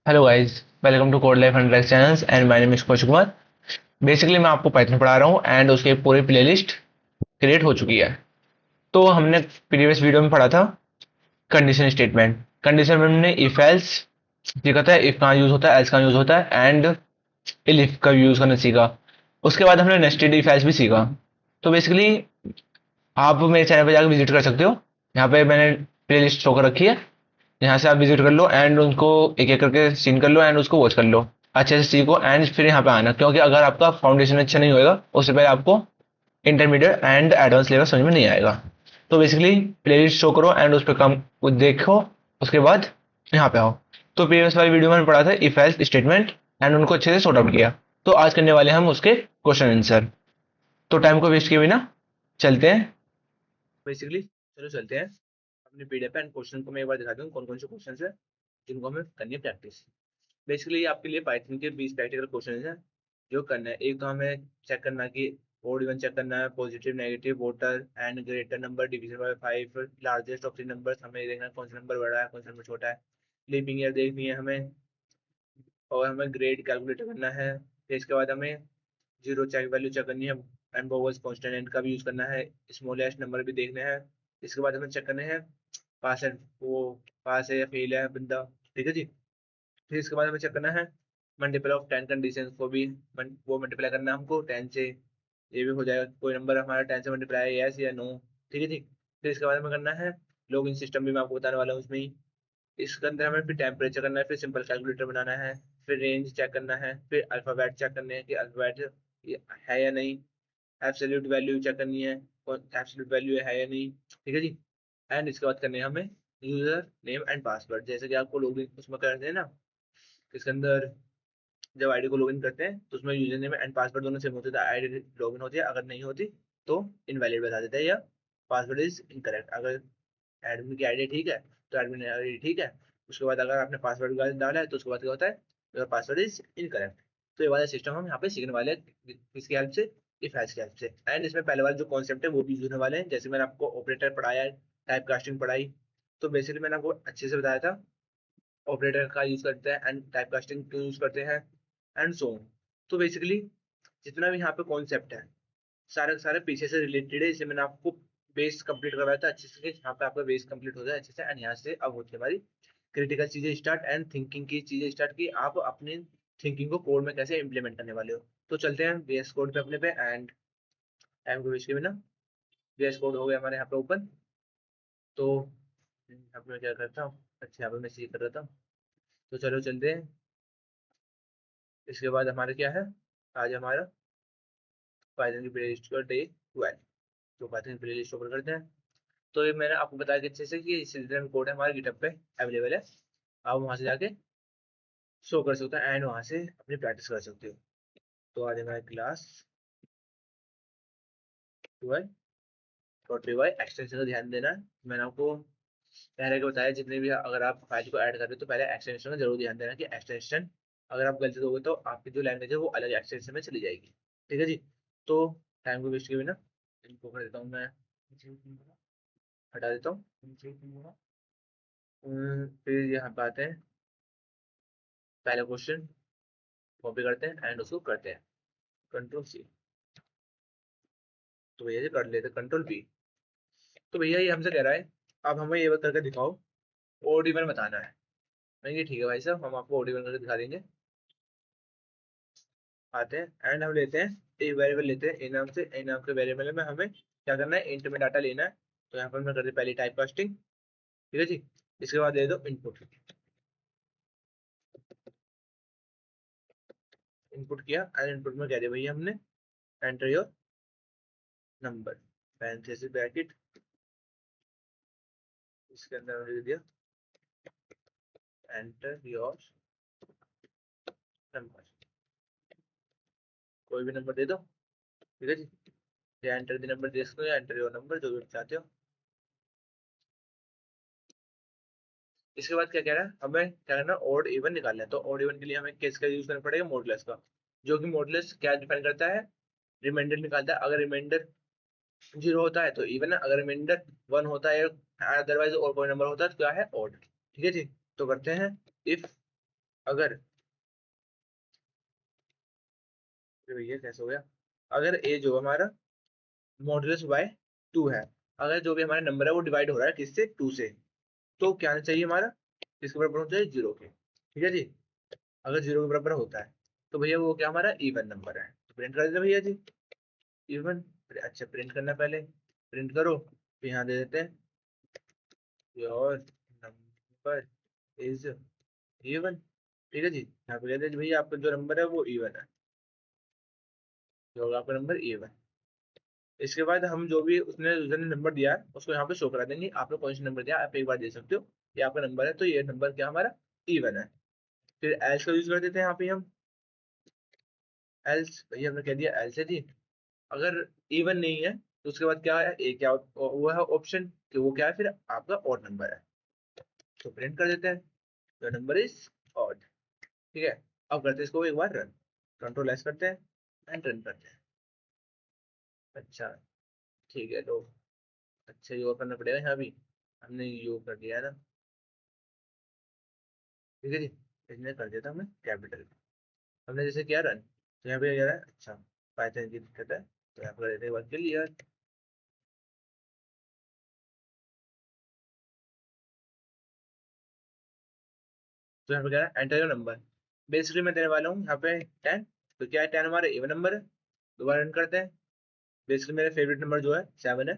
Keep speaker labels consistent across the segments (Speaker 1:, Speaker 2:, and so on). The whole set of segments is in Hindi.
Speaker 1: Hello guys, welcome to code life and channels and my name is Kaushik Kumar. Basically मैं आपको पाइथन पढ़ा रहा हूँ एंड उसकी एक पूरी प्लेलिस्ट क्रिएट हो चुकी है। तो हमने प्रीवियस वीडियो में पढ़ा था कंडीशन स्टेटमेंट। कंडीशन में हमने इफ एल्स सीखा था, इफ कहाँ यूज होता है, एल्स कहाँ यूज होता है एंड इफ का यूज करना सीखा। उसके बाद हमने नेस्टेड इफ एल्स भी सीखा। तो बेसिकली आप मेरे चैनल पर जाकर विजिट कर सकते हो। यहाँ पे मैंने प्लेलिस्ट शो कर रखी है। यहाँ से आप विजिट कर लो एंड उनको एक एक करके सीन कर लो एंड उसको वॉच कर लो। अच्छे से सीखो एंड फिर यहाँ पे आना, क्योंकि अगर आपका फाउंडेशन अच्छा नहीं होएगा उससे पहले आपको इंटरमीडिएट एंड एडवांस लेवल समझ में नहीं आएगा। तो बेसिकली प्लेलिस्ट शो करो एंड उस पर कम कुछ देखो, उसके बाद यहाँ पे आओ। तो प्रीवियस वाली वीडियो में मैंने पढ़ा था इफ एल्स स्टेटमेंट एंड उनको अच्छे से सॉर्ट आउट किया। तो आज करने वाले हैं हम उसके क्वेश्चन आंसर। तो टाइम को वेस्ट किए बिना चलते हैं बेसिकली। चलो चलते हैं अपने पीडीएफ एंड क्वेश्चन को मैं एक बार दिखा दूँ कौन कौन से क्वेश्चन है जिनको हमें करनी है प्रैक्टिस। बेसिकली आपके लिए पाइथन के 20 प्रैक्टिकल क्वेश्चन हैं जो करना है। एक तो हमें चेक करना है कि ओड इवन चेक करना है, positive negative voter and greater number division bye 5, largest of 3 numbers हमें देखना है कौन सा नंबर बड़ा है कौन सा नंबर छोटा है। लीपिंग ईयर देखनी है हमें, और हमें ग्रेड कैलकुलेट करना है। फिर इसके बाद हमें जीरो चेक वैल्यू चेक करनी है एंड बोवल्स कांस्टेंट एंड का भी यूज करना है। स्मॉलेस्ट नंबर भी देखने हैं। इसके बाद हमें चेक करने हैं पास है, वो पास है या फेल है बंदा। ठीक है जी। फिर इसके बाद हमें चेक करना है मल्टीपल ऑफ 10 कंडीशन को भी वो मल्टीप्लाई करना है हमको 10 से। ये भी हो जाएगा कोई नंबर हमारा 10 से मल्टीप्लाई है यस या नो। ठीक है जी। फिर इसके बाद हमें करना है लॉग इन सिस्टम भी मैं आपको बताने वाला हूँ उसमें ही। इसके अंदर हमें फिर टेम्परेचर करना है, फिर सिंपल कैलकुलेटर बनाना है, फिर रेंज चेक करना है, फिर अल्फाबेट चेक करने हैं कि अल्फाबेट है या नहीं। एब्सोल्यूट वैल्यू चेक करनी है कौन एब्सोल्यूट वैल्यू है या नहीं। ठीक है जी। एंड इसके बाद करने हैं हमें यूजर नेम एंड पासवर्ड, जैसे कि आपको लॉगिन उसमें करते हैं ना। इसके अंदर जब आईडी को लॉगिन करते हैं तो उसमें यूजर नेम एंड पासवर्ड दोनों सेम होते हैं तो आईडी लॉगिन होती है, अगर नहीं होती तो इनवैलिड बता देता है या पासवर्ड इज इनकरेक्ट। अगर एडमिन की आईडी ठीक है तो एडमिन आईडी ठीक है। उसके बाद अगर आपने पासवर्ड गलत डाला है तो उसके बाद क्या होता है पासवर्ड इज इनकरेक्ट। तो ये वाला सिस्टम हम यहाँ पे सीखने वाले हैं किसकी हेल्प से, इफ एल्स की हेल्प से। एंड इसमें पहले वाला जो कॉन्सेप्ट है वो भी यूज होने वाले हैं, जैसे मैंने आपको ऑपरेटर पढ़ाया है, टाइप कास्टिंग पढ़ाई। तो बेसिकली मैंने आपको अच्छे से बताया था ऑपरेटर का यूज करते हैं एंड टाइप कास्टिंग क्यों यूज करते हैं एंड सो ऑन। तो बेसिकली जितना भी यहाँ पे कॉन्सेप्ट है सारे सारे पीछे से रिलेटेड है, इसे मैंने आपको बेस कंप्लीट करवाया था अच्छे से। यहाँ पे आपका बेस कंप्लीट हो जाए अच्छे से एंड यहाँ से अब होती है हमारी क्रिटिकल चीजें स्टार्ट एंड थिंकिंग की चीजें स्टार्ट की आप अपने थिंकिंग को कोड में कैसे इंप्लीमेंट करने वाले हो। तो चलते हैं VS कोड पे अपने पे एंड टाइम को वेस्ट के बिना। VS कोड हो गया हमारे यहाँ पे ओपन। तो यहाँ पे मैं क्या करता हूँ, अच्छा यहाँ पे मैं सी कर रहा था। तो चलो चलते हैं। इसके बाद हमारा क्या है, आज हमारा पाइथन की प्ले लिस्ट का डे 12। तो पाइथन की प्ले लिस्ट ओपन करते हैं। तो ये मैंने आपको बताया कि अच्छे से कि सिटीजन कोड है हमारे गिटहब पे अवेलेबल है। आप वहां से जाके शो कर सकते हो एंड वहां से अपनी प्रैक्टिस कर सकते हो। तो आज हमारी क्लास 12 डॉट वाई एक्सटेंशन का ध्यान देना है। मैंने आपको पहले के बताया जितने भी अगर आप फाइल को ऐड कर रहे हो तो पहले एक्सटेंशन का जरूर ध्यान देना कि एक्सटेंशन अगर आप गलती दोगे तो आपकी जो लैंग्वेज है वो अलग एक्सटेंशन में चली जाएगी। ठीक है जी। तो टाइम को वेस्ट किए बिना इनको कर देता हूँ मैं, हटा देता हूँ। फिर यहाँ पे आते हैं, पहले क्वेश्चन कॉपी करते हैं एंड उसको करते हैं कंट्रोल C। तो भैया जी कर लेते कंट्रोल V। तो भैया ये हमसे कह रहा है अब हमें ये करके दिखाओ, ओड इवन बताना है। मैं ये ठीक है भाई साहब हम आपको ओड इवन करके दिखा देंगे। आते हैं एंड हम लेते हैं एक वेरिएबल लेते हैं ए नाम से। ए नाम के वेरिएबल में हमें क्या करना है, इंट में डाटा लेना है। तो यहाँ पर मैं करते पहले टाइप कास्टिंग। ठीक है जी। इसके बाद दे दो इनपुट। इनपुट किया एंड इनपुट में कह दिया भैया हमने enter your number parenthesis bracket. इसके अंदर हमने दे दिया एंटर योर नंबर, कोई भी नंबर दे दो। ठीक है जी। या एंटर द नंबर दे सकते हो या एंटर योर नंबर, जो भी चाहते हो। इसके बाद क्या कह रहा है हमें क्या करना है, ओड इवन निकालना है। तो ओड इवन के लिए हमें किसका यूज करना पड़ेगा, मॉडुलस का। जो कि मॉडुलस क्या डिफाइन करता है, रिमाइंडर निकालता है। अगर रिमाइंडर 0 होता है तो इवन है, अगर रिमाइंडर 1 होता है अदरवाइज और कोई नंबर होता है तो क्या है, ओड। ठीक है जी। तो करते हैं इफ अगर भैया कैसे हो गया, अगर ए जो हमारा मॉडुलस बाय 2 है, अगर जो भी हमारा नंबर है वो डिवाइड हो रहा है किससे, 2 से, तो क्या आना चाहिए हमारा, किसके बराबर होना चाहिए, 0 के। ठीक है जी। अगर 0 के बराबर होता है तो भैया वो क्या हमारा इवन नंबर है, तो प्रिंट कर देते भैया जी इवन। अच्छा प्रिंट करना, पहले प्रिंट करो, तो यहाँ दे देते हैं योर नंबर इज इवन। ठीक है जी, यहाँ पे कहते हैं भैया आपका जो नंबर है वो इवन है, जो होगा आपका नंबर इवन। इसके बाद हम जो भी उसने यूजर ने नंबर दिया है उसको यहाँ पे शो करा देंगे, आपने कौन सा नंबर दिया आप एक बार दे सकते हो, ये आपका नंबर है तो ये नंबर क्या हमारा इवन है। फिर एल्स का यूज कर देते हैं यहाँ पे हम, एल्स भैया हमने कह दिया एल्स है जी। अगर इवन नहीं है तो उसके बाद क्या है, एक क्या वो है ऑप्शन कि वो क्या है फिर आपका ऑड नंबर है, तो प्रिंट कर देते हैं द नंबर इज ऑड। ठीक है, अब करते हैं इसको एक बार रन, कंट्रोल एस करते हैं एंड रन करते हैं। अच्छा ठीक है, तो अच्छा योग करना पड़ेगा यहाँ भी, हमने योग कर दिया है ना। ठीक है जी, इसने कर दिया था हमने कैपिटल, हमने जैसे किया रन, तो यहाँ पे क्या है, अच्छा पाइथन की दिक्कत है, तो यहाँ पर देते हैं वर्क क्लियर। तो यहाँ पे क्या है, एंटर योर नंबर, बेसिकली मैं देने वाला हूँ यहाँ पे 10, तो क्या है 10 हमारा इवन नंबर है। दोबारा रन करते हैं, बेसिकली मेरा फेवरेट नंबर जो है 7 है,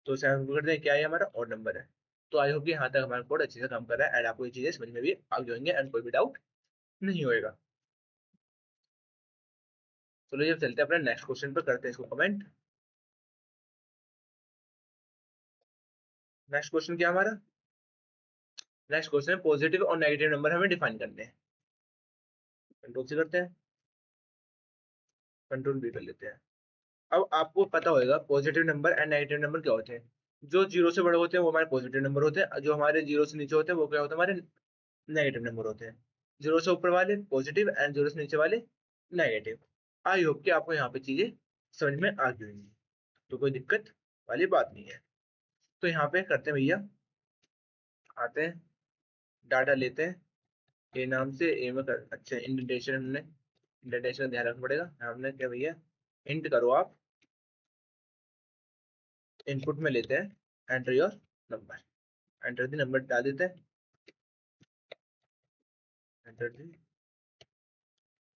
Speaker 1: तो 7 को करते हैं क्या है हमारा ऑड नंबर है। तो आई होप कि यहाँ तक हमारा कोड अच्छे से काम कर रहा है एंड आपको ये चीजें समझ में भी आ गई होंगे एंड कोई भी डाउट नहीं होएगा। चलो ये चलते हैं अपने नेक्स्ट क्वेश्चन पर, करते हैं इसको कमेंट। नेक्स्ट क्वेश्चन क्या हमारा, नेक्स्ट क्वेश्चन है पॉजिटिव और नेगेटिव नंबर हमें डिफाइन करने हैं। कंट्रोल से करते हैं, कंट्रोल भी कर लेते हैं। अब आपको पता होगा positive number and negative number क्या होते हैं, जो जीरो से बड़े होते हैं वो हमारे पॉजिटिव नंबर होते हैं, जो हमारे जीरो से नीचे होते हैं वो क्या होते हैं, हमारे नेगेटिव नंबर होते हैं। जीरो से ऊपर वाले पॉजिटिव एंड जीरो से नीचे वाले नेगेटिव। आई होप कि आपको यहाँ पे चीजें समझ में आ गई होंगी, तो कोई दिक्कत वाली बात नहीं है। तो यहाँ पे करते हैं भैया, आते हैं डाटा लेते हैं ए नाम से, ए में कर, अच्छा इंडेंटेशन, हमने इंडेंटेशन का ध्यान रखना पड़ेगा, हमने क्या भैया इंट करो आप, इनपुट में लेते हैं enter your number, enter the number डाल देते हैं, एंटर द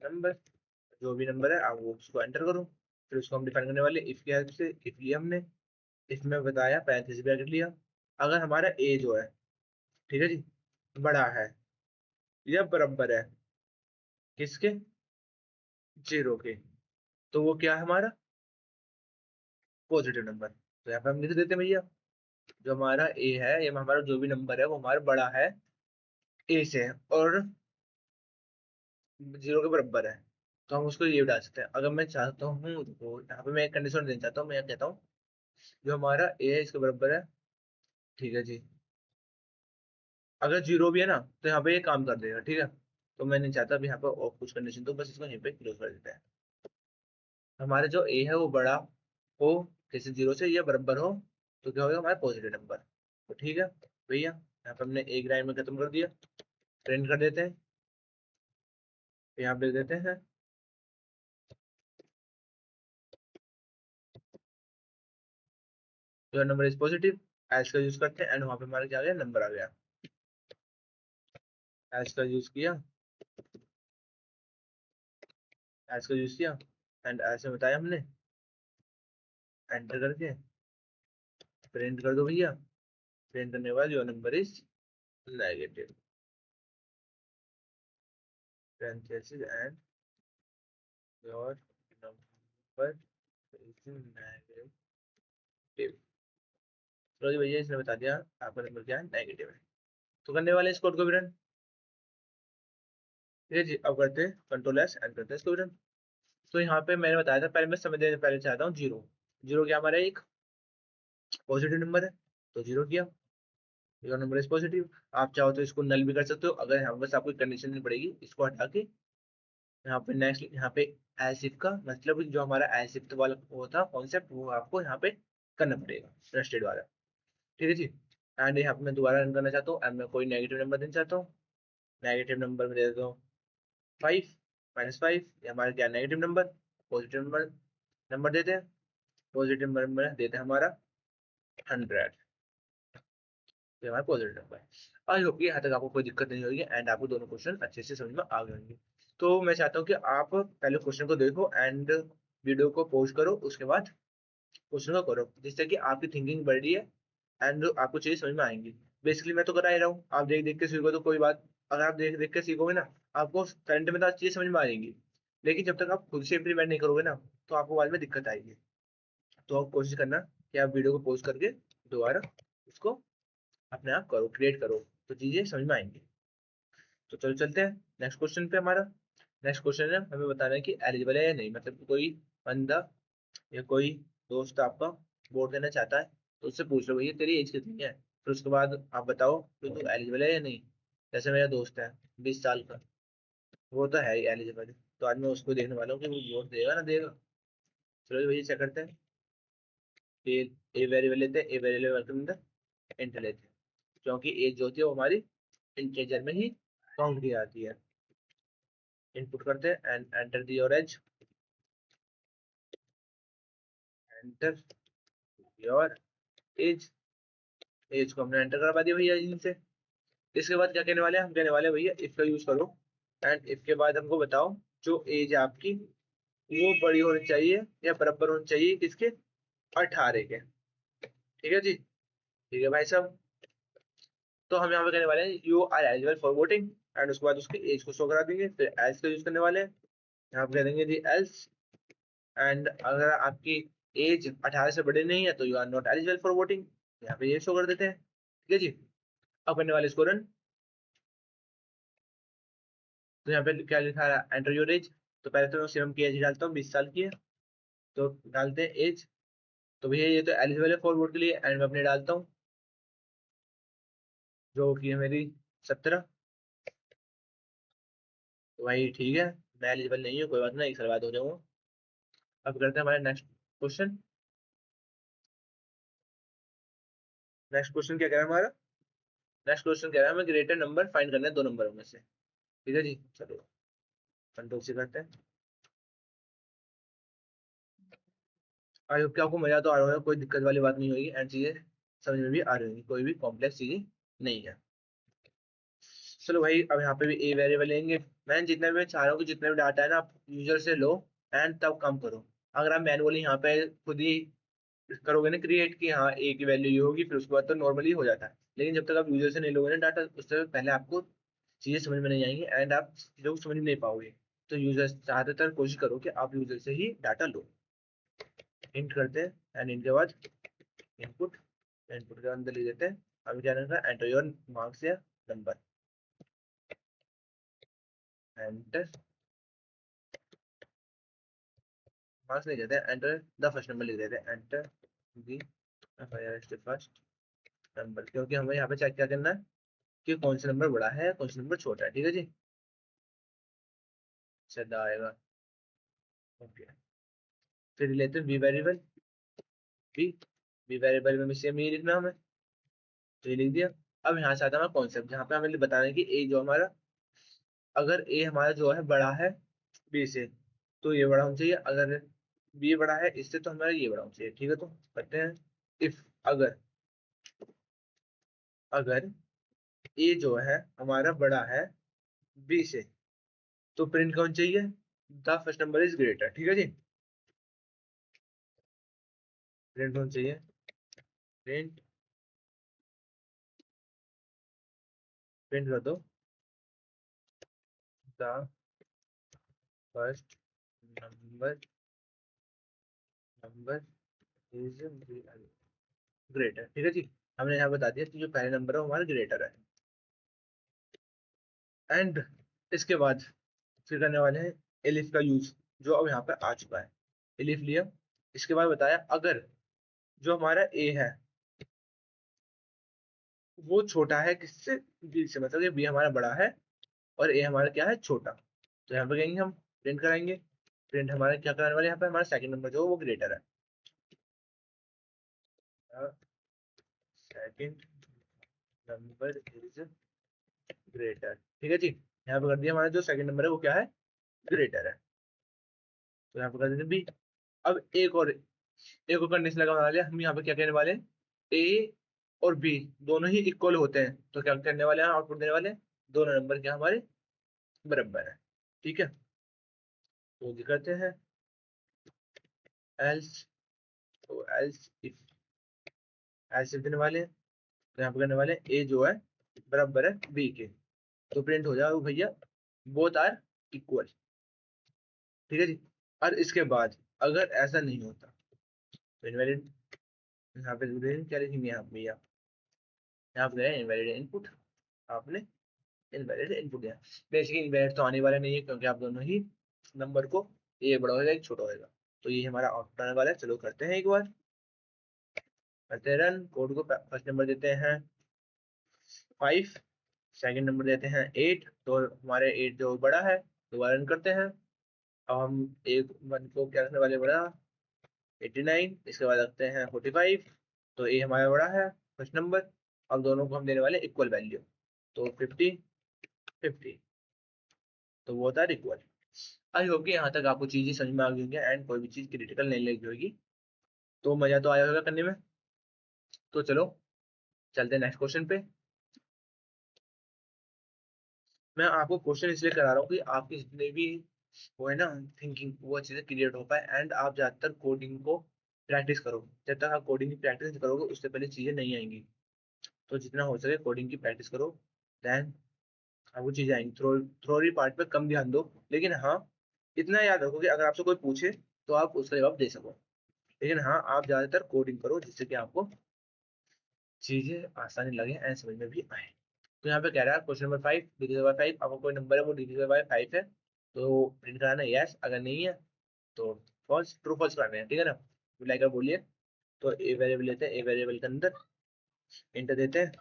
Speaker 1: नंबर, जो भी नंबर है आप वो उसको एंटर करो। फिर उसको हम डिफाइन करने वाले इफ की हेल्प से, इफ लिया हमने, इसमें बताया पैंतीस ब्रैकेट लिया, अगर हमारा ए जो है, ठीक है जी, बड़ा है या बराबर है किसके, जीरो के, तो वो क्या है हमारा पॉजिटिव नंबर। तो यहाँ पे हम लिख देते हैं भैया जो हमारा ए है या हमारा जो भी नंबर है वो हमारा बड़ा है ए से और जीरो के बराबर है, तो हम उसको ये डाल सकते हैं। अगर मैं चाहता हूँ तो यहाँ पे मैं एक कंडीशन देना चाहता हूँ, मैं कहता हूँ जो हमारा ए है इसके बराबर है, ठीक है जी, अगर जीरो भी है ना तो यहाँ पे ये काम कर देगा, ठीक है। तो मैं नहीं चाहता अभी यहाँ पे और कुछ कंडीशन, तो बस इसको यहीं पे क्लोज कर देते हैं। हमारे जो ए है वो बड़ा हो जैसे जीरो से या बराबर हो, तो क्या होगा हमारा पॉजिटिव नंबर, तो ठीक है भैया, यहाँ पे हमने एक लाइन में खत्म कर दिया, प्रिंट कर देते हैं, यहाँ पे देते हैं जो नंबर इज पॉजिटिव, एल्स का यूज करते हैं एंड वहां पे हमारा क्या आ गया, नंबर आ गया, एल्स का यूज किया, एल्स का यूज किया एंड ऐसे बताया हमने, एंटर करके प्रिंट कर दो भैया, प्रिंट करने के बाद your number is negative, parentheses and your number is negative. चलो जी भैया इसने बता दिया आपका नंबर क्या है, नेगेटिव है। तो करने वाले इस कोड को भी रन, ठीक है जी। अब करते हैं कंट्रोल एस एंड करते हैं इसको भी रन। तो यहाँ पे मैंने बताया था, पहले मैं समझ देने पहले चाहता हूँ जीरो, जीरो क्या हमारा एक पॉजिटिव नंबर है, तो जीरो किया, योर नंबर इज पॉजिटिव। आप चाहो तो इसको नल भी कर सकते हो, अगर यहाँ बस आपको कंडीशन नहीं पड़ेगी, इसको हटा के यहाँ पे नेक्स्ट, यहाँ पे एसिफ का मतलब जो हमारा एसिफ वाला वो था कॉन्सेप्ट वो आपको यहाँ पे करना पड़ेगा, ट्रस्टेड वाला। ठीक है जी, एंड यहाँ पे मैं दोबारा रन करना चाहता हूँ एंड मैं कोई नेगेटिव नंबर देना चाहता हूँ, नेगेटिव नंबर में दे देता हूँ 5 -5, ये हमारा क्या negative number. Positive number number देते हैं, पॉजिटिव नंबर देते हैं हमारा 100, ये हमारा पॉजिटिव नंबर है। आई होप कि यहाँ तक आपको कोई दिक्कत नहीं होगी एंड आपको दोनों क्वेश्चन अच्छे से समझ में आ गए होंगे। तो मैं चाहता हूँ कि आप पहले क्वेश्चन को देखो एंड वीडियो को पॉज करो, उसके बाद क्वेश्चन को करो, जिससे कि आपकी थिंकिंग बढ़ रही है एंड आपको चीजें समझ में आएंगी। बेसिकली मैं तो करा ही रहा हूँ, आप देख देख के सीखो तो कोई बात। अगर आप देख देख के सीखोगे ना, आपको करंट में तो चीजें समझ में आ जाएंगी, लेकिन जब तक आप खुद से इम्प्लीमेंट नहीं करोगे ना, तो आपको बाद में दिक्कत आएगी। तो आप कोशिश करना कि आप वीडियो को पॉज करके दोबारा उसको अपने आप करो, क्रिएट करो, तो चीजें समझ में आएंगी। तो चलो चलते हैं नेक्स्ट क्वेश्चन पे। हमारा नेक्स्ट क्वेश्चन है हमें बताना है कि एलिजिबल है या नहीं, मतलब कोई बंदा या कोई दोस्त आपका वोट देना चाहता है, तो उससे पूछ लो भैया तेरी एज कितनी है, फिर उसके बाद आप बताओ कि तू एलिजिबल है या नहीं। जैसे मेरा दोस्त है 20 साल का, वो तो है ही एलिजिबल, तो आज मैं उसको देखने वाला हूँ कि वो वोट देगा ना देगा। चलो भैया चेक करते हैं। ए वेरिएबल लेते हैं, ए वेरिएबल के अंदर इंट लेते हैं, क्योंकि एज जो होती है वो हमारी इंटीजर में ही काउंट की जाती है। इनपुट करते हैं and enter the your age, enter your age. Age को हमने एंटर करवा दिया भैया इनसे। इसके बाद क्या कहने वाले हैं, हम कहने वाले हैं भैया इफ का यूज करो एंड इफ के बाद हमको बताओ जो एज आपकी वो बड़ी होनी चाहिए या बराबर होनी चाहिए किसके, 18 के। ठीक है जी, ठीक है भाई साहब। तो हम यहाँ पे कहने वाले हैं you are eligible for voting and उसके बाद उसकी एज को शो करा देंगे, फिर एल्स का यूज करने वाले हैं। यहाँ पे कह देंगे दी एल्स, एंड अगर आपकी एज 18 से बड़े नहीं है तो you are not eligible for voting, यहाँ पे ये शो कर देते हैं। ठीक है जी। अब करने वाले इसको रन। तो यहाँ पे क्या लिखा है, एंटर योर एज। तो पहले तो मैं सिर्फ की एज डालता हूँ, 20 साल की है, तो डालते हैं एज। तो भैया ये तो एलिजिबल है फॉर वोट के लिए एंड मैं अपने डालता हूँ जो कि है मेरी 17। तो भाई ठीक है, मैं एलिजिबल नहीं हूँ, कोई बात नहीं, एक साल बाद हो जाऊंगा। अब करते हैं हमारे नेक्स्ट क्वेश्चन। नेक्स्ट क्वेश्चन क्या कह रहा है हमारा, नेक्स्ट क्वेश्चन कह रहा है हमें ग्रेटर नंबर फाइंड करना है दो नंबरों में से। ठीक है जी, चलो कंट्रोल से करते हैं। आई होप कि आपको मजा तो आ रहा होगा, कोई दिक्कत वाली बात नहीं होगी एंड चीजें समझ में भी आ रही होंगी, कोई भी कॉम्प्लेक्स चीजें नहीं है। चलो भाई अब यहाँ पे भी ए वेरिएबल लेंगे। मैं जितना भी मैं चाह रहा हूँ कि जितना भी डाटा है ना आप यूजर से लो एंड तब काम करो। अगर आप मैनुअली यहाँ पे खुद ही करोगे ना क्रिएट की हाँ ए की वैल्यू ये होगी, फिर उसके बाद तो नॉर्मली हो जाता है, लेकिन जब तक आप यूजर से नहीं लोगे ना डाटा, उससे पहले आपको चीजें समझ में नहीं आएंगी एंड आप चीजों को समझ नहीं पाओगे। तो यूजर ज्यादातर कोशिश करो कि आप यूजर से ही डाटा लो। इंट करते हैं एंड इनके बाद इनपुट, इनपुट के अंदर लिख देते हैं अभी क्या रहता है, एंटर योर मार्क्स या नंबर, एंटर मार्क्स लिख देते हैं, एंटर द फर्स्ट नंबर लिख देते हैं, एंटर दी फर्स्ट नंबर, क्योंकि हमें यहाँ पे चेक क्या करना है कि कौन सा नंबर बड़ा है कौन सा नंबर छोटा है। ठीक है जी, सीधा आएगा। ओके, फिर लेते हैं B variable. B B variable में भी सेम ही लिखना है हमें, तो ये लिख दिया। अब यहाँ से आता है हमारा कॉन्सेप्ट, जहाँ पे हमें बताना है कि ए जो हमारा, अगर ए हमारा जो है बड़ा है बी से, तो ये बड़ा होना चाहिए, अगर बी बड़ा है इससे तो हमारा ये बड़ा होना चाहिए। ठीक है, तो करते हैं इफ, अगर अगर ए जो है हमारा बड़ा है बी से, तो प्रिंट कौन चाहिए, the first number is greater. ठीक है जी, प्रिंट कौन चाहिए, प्रिंट, प्रिंट कर दो the first number, number is greater. ठीक है जी, हमने यहाँ बता दिया कि जो पहले नंबर है वो हमारा ग्रेटर है। एंड इसके बाद फिर करने वाले हैं एलिफ का यूज, जो अब यहाँ पे आ चुका है। एलिफ लिया, इसके बाद बताया अगर जो हमारा ए है वो छोटा है किससे, बी से, मतलब ये बी हमारा बड़ा है और ए हमारा क्या है छोटा, तो यहाँ पे कहेंगे हम प्रिंट कराएंगे। प्रिंट हमारा क्या कराने वाले, यहाँ पे हमारा सेकंड नंबर जो है वो ग्रेटर है, सेकंड नंबर इज ग्रेटर। ठीक है जी, यहाँ पे कर दिया हमारा जो सेकंड नंबर है वो क्या है, ग्रेटर है। तो यहाँ पे कर देते बी। अब एक और कंडीशन लगा वाले हम यहाँ पे क्या कहने वाले, ए और बी दोनों ही इक्वल होते हैं तो क्या करने वाले हैं, आउटपुट देने वाले हैं, दोनों नंबर क्या हमारे बराबर है। ठीक है, तो ये करते हैं एल्स, तो एल्स देने वाले हैं, तो यहाँ पे करने वाले ए जो है बराबर है बी के, तो प्रिंट हो जाएगा भैया बोथ आर इक्वल। ठीक है जी, और इसके बाद अगर ऐसा नहीं होता तो इनवैलिड, यहाँ पे क्या लिखेंगे यहाँ भैया, यहाँ पे इनवैलिड इनपुट, आपने इनवैलिड इनपुट दिया। बेसिकली इनवैलिड तो आने वाला नहीं है क्योंकि आप दोनों ही नंबर को, ये बड़ा होगा एक छोटा होगा, तो ये हमारा आउटपुट आने वाला है। चलो करते हैं एक बार, करते हैं रन। कोड को फर्स्ट नंबर देते हैं 5, सेकंड नंबर देते हैं 8, तो हमारे 8 जो बड़ा है दोबारा रन करते हैं। अब हम एक वन को क्या रखने वाले, बड़ा 89, इसके बाद रखते हैं 45, तो ये हमारा बड़ा है फर्स्ट नंबर। अब दोनों को हम देने वाले इक्वल वैल्यू, तो 50 50, तो वो होता है इक्वल। आई होप कि यहाँ तक आपको चीजें समझ में आ गई होंगी एंड कोई भी चीज क्रिटिकल नहीं लगी होगी, तो मजा तो आया होगा करने में। तो चलो चलते हैं नेक्स्ट क्वेश्चन पे। मैं आपको क्वेश्चन इसलिए करा रहा हूँ कि आपकी जितने भी वो है ना थिंकिंग, वो अच्छे से क्रिएट हो पाए एंड आप ज्यादातर कोडिंग को प्रैक्टिस करो। जब तक आप कोडिंग की प्रैक्टिस नहीं करोगे उससे पहले चीजें नहीं आएंगी, तो जितना हो सके कोडिंग की प्रैक्टिस करो, देन आपको चीजें आएंगी। थ्योरी पार्ट पे कम ध्यान दो, लेकिन हाँ इतना याद रखो कि अगर आपसे कोई पूछे तो आप उसका जवाब दे सको। लेकिन हाँ आप ज्यादातर कोडिंग करो जिससे कि आपको चीजें आसानी लगे एंड समझ में भी आए। तो यहाँ पे कह रहा है क्वेश्चन नंबर 5 डिविजिबल बाय 5, आपको कोई नंबर है वो डिविजिबल बाय 5 है तो प्रिंट कराना है यस, अगर नहीं है तो फॉल्स, ट्रू फॉल्स कराना है। ठीक है ना, लाइक बोलिए। तो ए वेरिएबल लेते हैं, ए वेरिएबल के अंदर इंट देते हैं,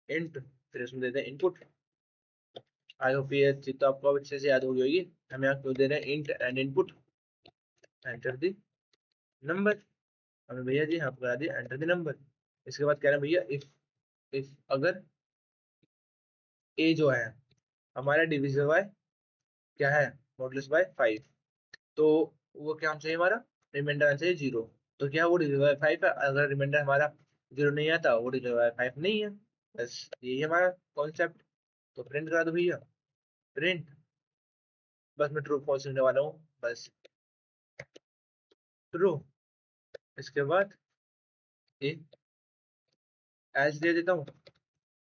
Speaker 1: इंट फिर उसमें देते हैं इनपुट। आई होप ये चीज तो आपको अच्छे से याद हो गई होगी। हम यहाँ क्यों दे रहे हैं int and input, enter the number. हमें भैया जी यहाँ पर करा दिया एंटर द नंबर। इसके बाद कह रहे हैं भैया इफ अगर ए जो है हमारा डिविजिबल बाय क्या है, मॉडुलस बाय 5, तो वो क्या होना चाहिए हमारा, रिमाइंडर आना चाहिए 0। तो क्या वो डिविजिबल बाय 5 है, अगर रिमाइंडर हमारा 0 नहीं आता वो डिविजिबल बाय 5 नहीं है। बस यही हमारा कॉन्सेप्ट। तो प्रिंट करा दो भैया, प्रिंट, बस मैं ट्रू फॉल्स लिखने वाला हूँ, बस ट्रू। इसके बाद ये एल्स दे देता हूँ,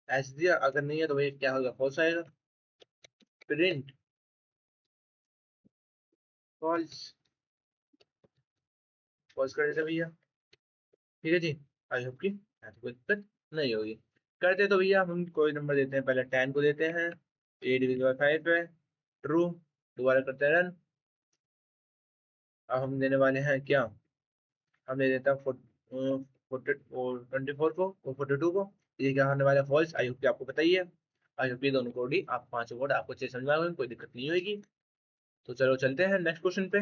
Speaker 1: एल्स दिया, अगर नहीं है तो भैया क्या होगा, फॉल्स आएगा। प्रिंट फॉल्स, फॉल्स कर देते भैया। ठीक है जी, आई होप की ऐसी कोई दिक्कत नहीं होगी। करते तो भैया हम कोई नंबर देते हैं, पहले 10 को देते हैं, ए डिविजन बाय 5 है, ट्रू। दोबारा करते हैं रन। अब हम देने वाले हैं क्या, हम दे देता हूँ 24 को और 42 को, ये क्या होने वाला है, फॉल्स। आई होप की आपको बताइए। आई होप ये दोनों कोड ही आप पांचों कोड आपको अच्छे से समझ में आ गए, कोई दिक्कत नहीं होगी। तो चलो चलते हैं नेक्स्ट क्वेश्चन पे।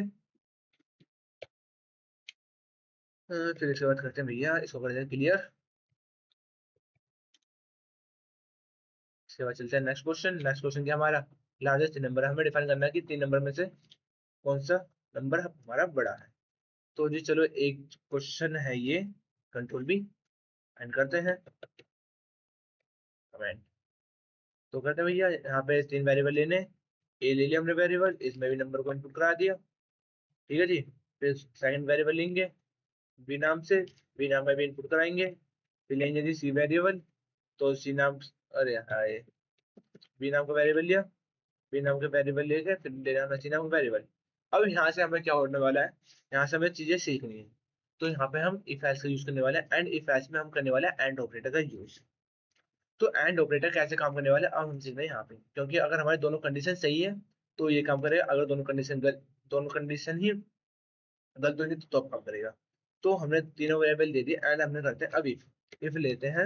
Speaker 1: फिर इसके बाद करते हैं भैया इसको कर देते हैं क्लियर। इसके बाद चलते हैं नेक्स्ट क्वेश्चन। नेक्स्ट क्वेश्चन क्या हमारा, लार्जेस्ट नंबर हमें डिफाइन करना है कि 3 नंबर में से कौन सा नंबर हमारा बड़ा है। तो जी चलो एक क्वेश्चन है ये, कंट्रोल बी एंड करते हैं कमेंट। तो करते हैं भैया यहाँ पे 3 वेरिएबल लेने, ए ले लिया हमने वेरिएबल, इसमें भी नंबर को इनपुट करा दिया। ठीक है जी, फिर सेकंड वेरिएबल लेंगे बी नाम से, बी नाम में भी इनपुट कराएंगे। फिर लेंगे जी सी वेरिएबल, तो सी नाम, अरे हाय, बी नाम का वेरिएबल लिया, बी नाम के वेरिएबल लेके फिर ले जाना सी नाम का वेरिएबल। अब यहाँ से हमें क्या होने वाला है, यहाँ से हमें चीजें सीखनी है। तो यहाँ पे हम इफ एल्स का यूज करने वाले हैं एंड इफ एल्स में हम करने वाले हैं एंड ऑपरेटर का यूज। तो एंड ऑपरेटर कैसे काम करने वाले हैं अब हम सीख रहे हैं यहाँ पे, क्योंकि अगर हमारे दोनों कंडीशन सही है तो ये काम करेगा, अगर दोनों कंडीशन ही गलत होंगी तो अब काम करेगा। तो हमने तीनों वेरिएबल दे दिए एंड हमने करते हैं अब इफ लेते हैं।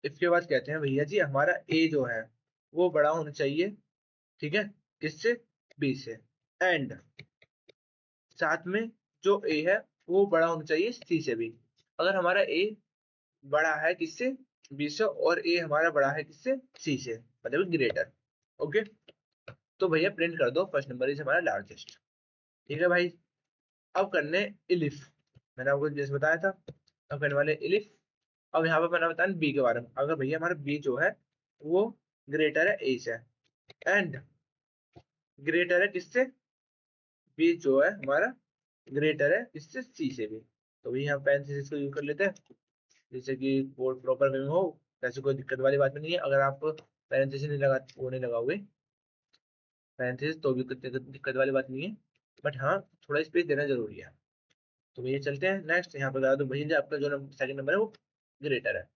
Speaker 1: इफ के बाद कहते हैं भैया जी हमारा ए जो है वो बड़ा होना चाहिए, ठीक है, किससे, बी से, एंड साथ में जो ए है वो बड़ा होना चाहिए सी से भी। अगर हमारा ए बड़ा है किससे, बी से, और ए हमारा बड़ा है किससे, सी से, मतलब ग्रेटर। ओके, तो भैया प्रिंट कर दो फर्स्ट नंबर इज हमारा लार्जेस्ट। ठीक है भाई, अब करने इलिफ, मैंने आपको जैसे बताया था, अब करने वाले इलिफ। अब यहाँ पे मैंने बताया बी के बारे में, अगर भैया हमारा बी जो है वो ग्रेटर है ए से, एंड ग्रेटर है किससे, बी जो है हमारा ग्रेटर है किससे, सी से भी, तो भैया यहाँ पैरेंथेसिस को यूज कर लेते हैं, जैसे कि कोड प्रॉपर वे में हो। वैसे कोई दिक्कत वाली बात नहीं है, अगर आप पैरेंथेसिस नहीं लगा, वो नहीं लगाओगे पैरेंथेसिस, तो भी दिक्कत वाली बात नहीं है, बट हाँ थोड़ा स्पेस देना जरूरी है। तो भैया चलते हैं नेक्स्ट, यहाँ पे बता दो भैया आपका जो सेकंड नंबर है वो ग्रेटर है।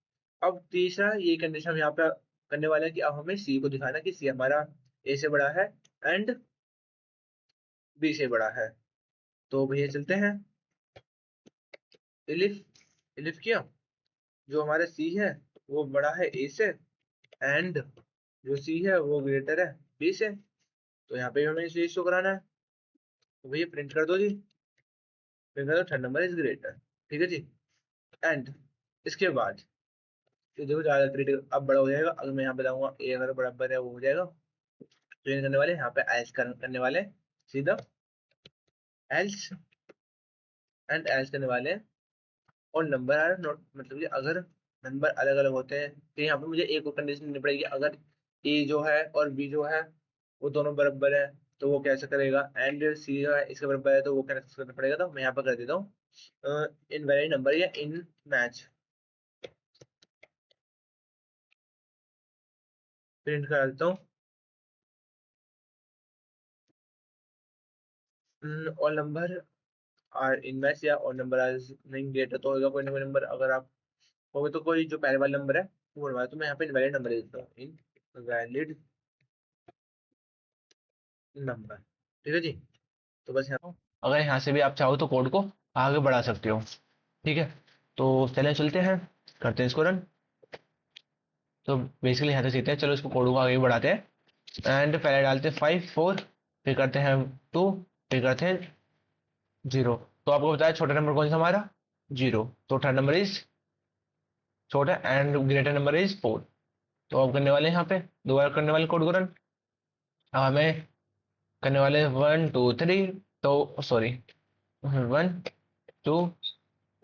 Speaker 1: अब तीसरा ये कंडीशन हम यहाँ पे करने वाले हैं कि अब हमें सी को दिखाना कि सी हमारा ए से बड़ा है एंड बी से बड़ा है। तो भैया चलते हैं इलिफ, इलिफ किया, जो हमारा सी है वो बड़ा है ए से, एंड जो सी है वो ग्रेटर है बी से, तो यहाँ पे हमें इसे शो कराना है। तो भैया प्रिंट कर दो जी, प्रिंट कर दो थर्ड नंबर इज ग्रेटर। ठीक है जी, एंड इसके बाद तो देखो ज्यादा क्रिटिकल अब बड़ा हो जाएगा, अगर मैं यहाँ बताऊंगा ए अगर बराबर है वो हो जाएगा, तो ये करने वाले यहाँ पे एल्स करने वाले हैं, सीधा एल्स, एंड एल्स करने वाले हैं, और नंबर आर नॉट, मतलब कि अगर नंबर अलग अलग होते हैं तो यहाँ पे मुझे एक और कंडीशन देनी पड़ेगी, अगर ए जो है और बी जो है वो दोनों बराबर है तो वो कैसे करेगा, एंड सी जो है इसके बराबर है तो वो कैसे करना पड़ेगा, तो मैं यहाँ पर कर देता हूँ इनवैलिड नंबर या इन मैच, प्रिंट कर देता हूँ all number are in match, या ऑल नंबर आर नहीं ग्रेटर तो होगा कोई ना कोई नंबर, अगर आप होगे तो कोई जो पहले वाला नंबर है वो बनवाए, तो मैं यहाँ पे इनवैलिड नंबर देता हूँ, इनवैलिड नंबर। ठीक है जी, तो बस यहाँ अगर यहाँ से भी आप चाहो तो कोड को आगे बढ़ा सकते हो। ठीक है, तो चले चलते हैं, करते हैं इसको रन। तो बेसिकली यहाँ तक सीखते हैं, चलो इसको कोड को आगे बढ़ाते हैं, एंड पहले डालते हैं 5 4, फिर करते हैं 2, फिर करते हैं 0। तो आपको बताया छोटा नंबर कौन सा हमारा, 0, तो थर्ड नंबर इज छोटा एंड ग्रेटर नंबर इज 4। तो अब करने वाले हैं यहाँ पे दोबारा करने वाले कोड को रन। अब हमें करने वाले 1 2 3, तो सॉरी 1 2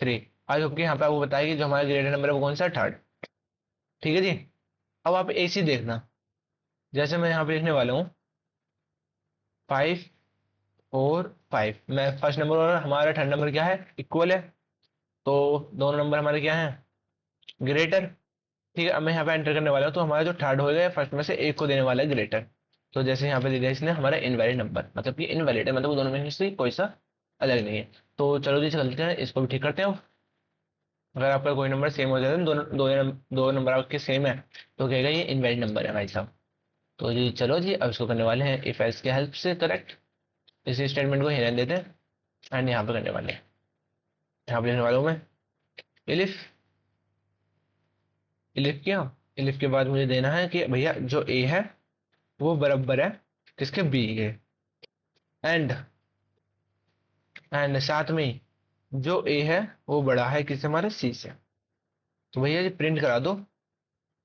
Speaker 1: 3। आज ओके, यहाँ पे आपको बताया कि जो हमारा ग्रेटर नंबर है वो कौन सा, थर्ड। ठीक है जी, अब आप एसी देखना, जैसे मैं यहाँ पे लिखने वाला हूँ 5 4 5, मैं फर्स्ट नंबर और हमारा थर्ड नंबर क्या है, इक्वल है, तो दोनों नंबर हमारे क्या है, ग्रेटर। ठीक है, अब मैं यहाँ पे एंटर करने वाला हूँ, तो हमारा जो थर्ड होएगा फर्स्ट में से एक को देने वाला है ग्रेटर। तो जैसे यहाँ पे दे दिया इसने हमारा इनवैलिड नंबर, मतलब कि इनवैलिड है, मतलब दोनों में से कोई सा अलग नहीं है। तो चलो जी चलते हैं, इसको भी ठीक करते हैं। अगर आपका कोई नंबर सेम हो जाता है, दो नंबर आपके सेम है, तो कहेगा ये इनवैलिड नंबर है भाई साहब। तो जी चलो जी, अब इसको करने वाले हैं इफ एल्स के हेल्प से करेक्ट, इसी स्टेटमेंट को हिरन देते हैं, एंड यहाँ पे करने वाले हैं, यहाँ पे लिखने वाला हूँ मैं इलिफ, इलिफ किया, इलिफ के बाद मुझे देना है कि भैया जो ए है वो बराबर है किसके, बी के, एंड साथ में ही जो ए है वो बड़ा है किससे, हमारे सी से। तो भैया जी प्रिंट करा दो,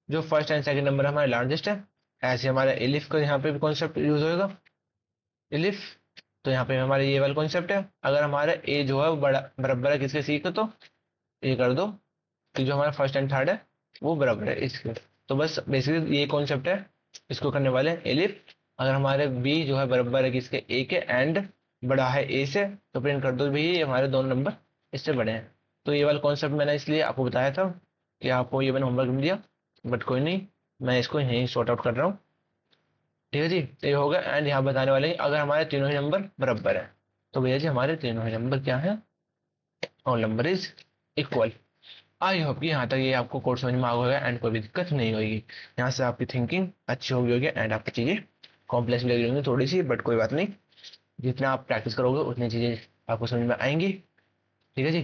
Speaker 1: जो फर्स्ट एंड सेकंड नंबर हमारे लार्जेस्ट है, ऐसे हमारा एलिफ का यहाँ पे भी कॉन्सेप्ट यूज होएगा, एलिफ। तो यहाँ पे हमारा ये वाला कॉन्सेप्ट है, अगर हमारा ए जो है वो बड़ा बराबर है किसके, सी का, तो ये कर दो कि जो हमारा फर्स्ट एंड थर्ड है वो बराबर है इसके। तो बस बेसिकली ये कॉन्सेप्ट है, इसको करने वाले हैं एलिफ। अगर हमारे बी जो है बराबर है किसके, ए के, एंड बड़ा है ए से, तो प्रिंट कर दो भी ये हमारे दोनों नंबर इससे बड़े हैं। तो ये वाला कॉन्सेप्ट मैंने इसलिए आपको बताया था कि आपको ये मैंने होमवर्क में दिया, बट कोई नहीं, मैं इसको यहीं सॉर्ट आउट कर रहा हूँ। ठीक है जी, तो ये होगा, एंड यहाँ बताने वाले हैं अगर हमारे तीनों ही नंबर बराबर है, तो भैया जी हमारे तीनों ही नंबर क्या है, और number is equal. I hope कि यहाँ तक ये आपको कोर्स समझ में आ गया एंड कोई भी दिक्कत नहीं होगी, यहाँ से आपकी थिंकिंग अच्छी होगी एंड आपकी चीज़ें कॉम्प्लेक्स लग रही होंगी थोड़ी सी, बट कोई बात नहीं, जितना आप प्रैक्टिस करोगे उतनी चीज़ें आपको समझ में आएंगी। ठीक है जी,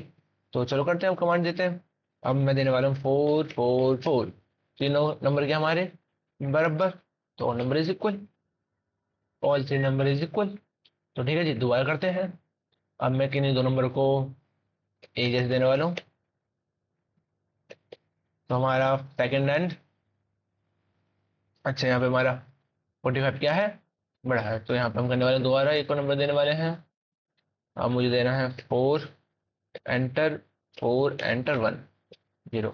Speaker 1: तो चलो करते हैं, अब कमांड देते हैं। अब मैं देने वाला हूँ 4 4 4, तीनों नंबर क्या हमारे बराबर, तो all number is equal, all three number is equal. तो ठीक है जी, दोबारा करते हैं। अब मैं किन्हीं दो नंबर को ए जैसे देने वाला हूँ, तो हमारा सेकंड एंड, अच्छा यहाँ पे हमारा 45 क्या है, बड़ा है, तो यहाँ पे हम करने वाले हैं दोबारा एक और नंबर देने वाले हैं। अब मुझे देना है 4 एंटर 1 0।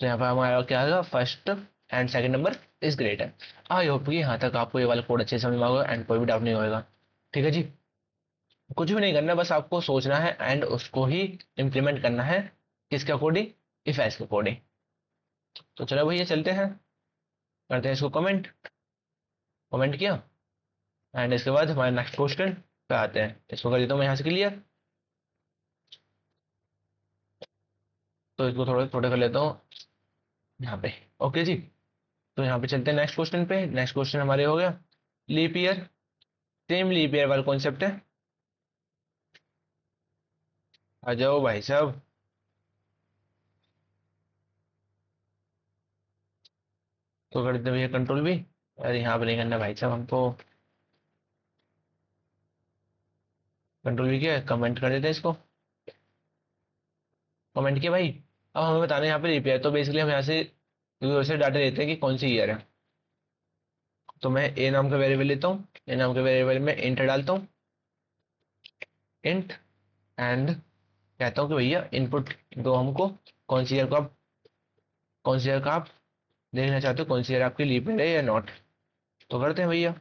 Speaker 1: तो यहाँ पर हमारा क्या होगा, first and second number is greater. I hope कि यहाँ तक आपको ये वाला कोड अच्छे से समझ में आएगा एंड कोई भी डाउट नहीं होगा। ठीक है जी, कुछ भी नहीं करना, बस आपको सोचना है एंड उसको ही इम्प्लीमेंट करना है। किसके अकॉर्डिंग, इफ एल्स के अकॉर्डिंग। तो चलो भैया चलते हैं, करते हैं इसको कमेंट। कमेंट किया एंड इसके बाद हमारे नेक्स्ट क्वेश्चन पे आते हैं। इसको कर देता हूँ मैं यहाँ से क्लियर, तो इसको थोड़ा थोड़ा कर लेता हूँ यहाँ पे। ओके जी, तो यहाँ पे चलते हैं नेक्स्ट क्वेश्चन पे। नेक्स्ट क्वेश्चन हमारे हो गया leap year. Same leap year वाला कॉन्सेप्ट है, आ जाओ भाई साहब। तो कर देते हैं भैया कंट्रोल भी। अरे यहाँ पे नहीं करना भाई साहब हमको, कंट्रोल भी किया, कमेंट कर देते हैं इसको। कमेंट किया भाई। अब हमें बताना है यहाँ पे लीप ईयर, तो बेसिकली हम यहाँ से यूजर से डाटा लेते हैं कि कौन सी ईयर है। तो मैं ए नाम का वेरिएबल लेता हूँ, ए नाम के वेरिएबल में इंट डालता हूँ, इंट, एंड कहता हूँ कि भैया इनपुट दो हमको, कौन सी ईयर को आप, कौन सी ईयर का आप देखना चाहते हो, कौन सी ईयर आपकी लीप ईयर है या नॉट। तो करते हैं भैया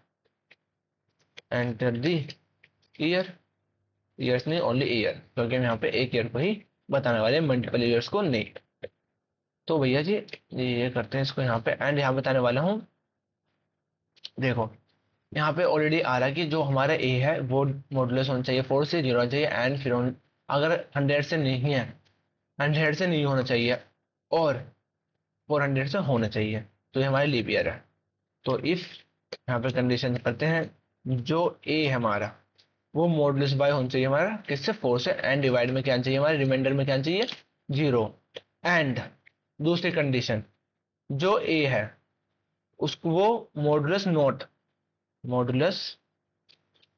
Speaker 1: एंटर दी ईयर, ईयर्स नहीं ओनली ईयर, क्योंकि हम यहाँ पे एक ईयर को ही बताने वाले हैं, मल्टीपल ईयर्स को नहीं। तो भैया जी ये करते हैं इसको यहाँ पे, एंड यहाँ बताने वाला हूँ। देखो यहाँ पे ऑलरेडी आ रहा है कि जो हमारा ए है वो मॉडुलस होना चाहिए 4 से 0 होना चाहिए, एंड फिर अगर 100 से नहीं है, 100 से नहीं होना चाहिए और 400 से होना चाहिए, तो ये हमारी लीप ईयर है। तो इफ यहाँ पे कंडीशन करते हैं, जो ए है हमारा वो मॉडुलस बाय होना चाहिए हमारा किससे, 4 से, एंड डिवाइड में क्या चाहिए हमारे, रिमाइंडर में क्या चाहिए, 0। एंड दूसरी कंडीशन, जो ए है उसको वो मॉडुलस नॉट, मॉडुलस,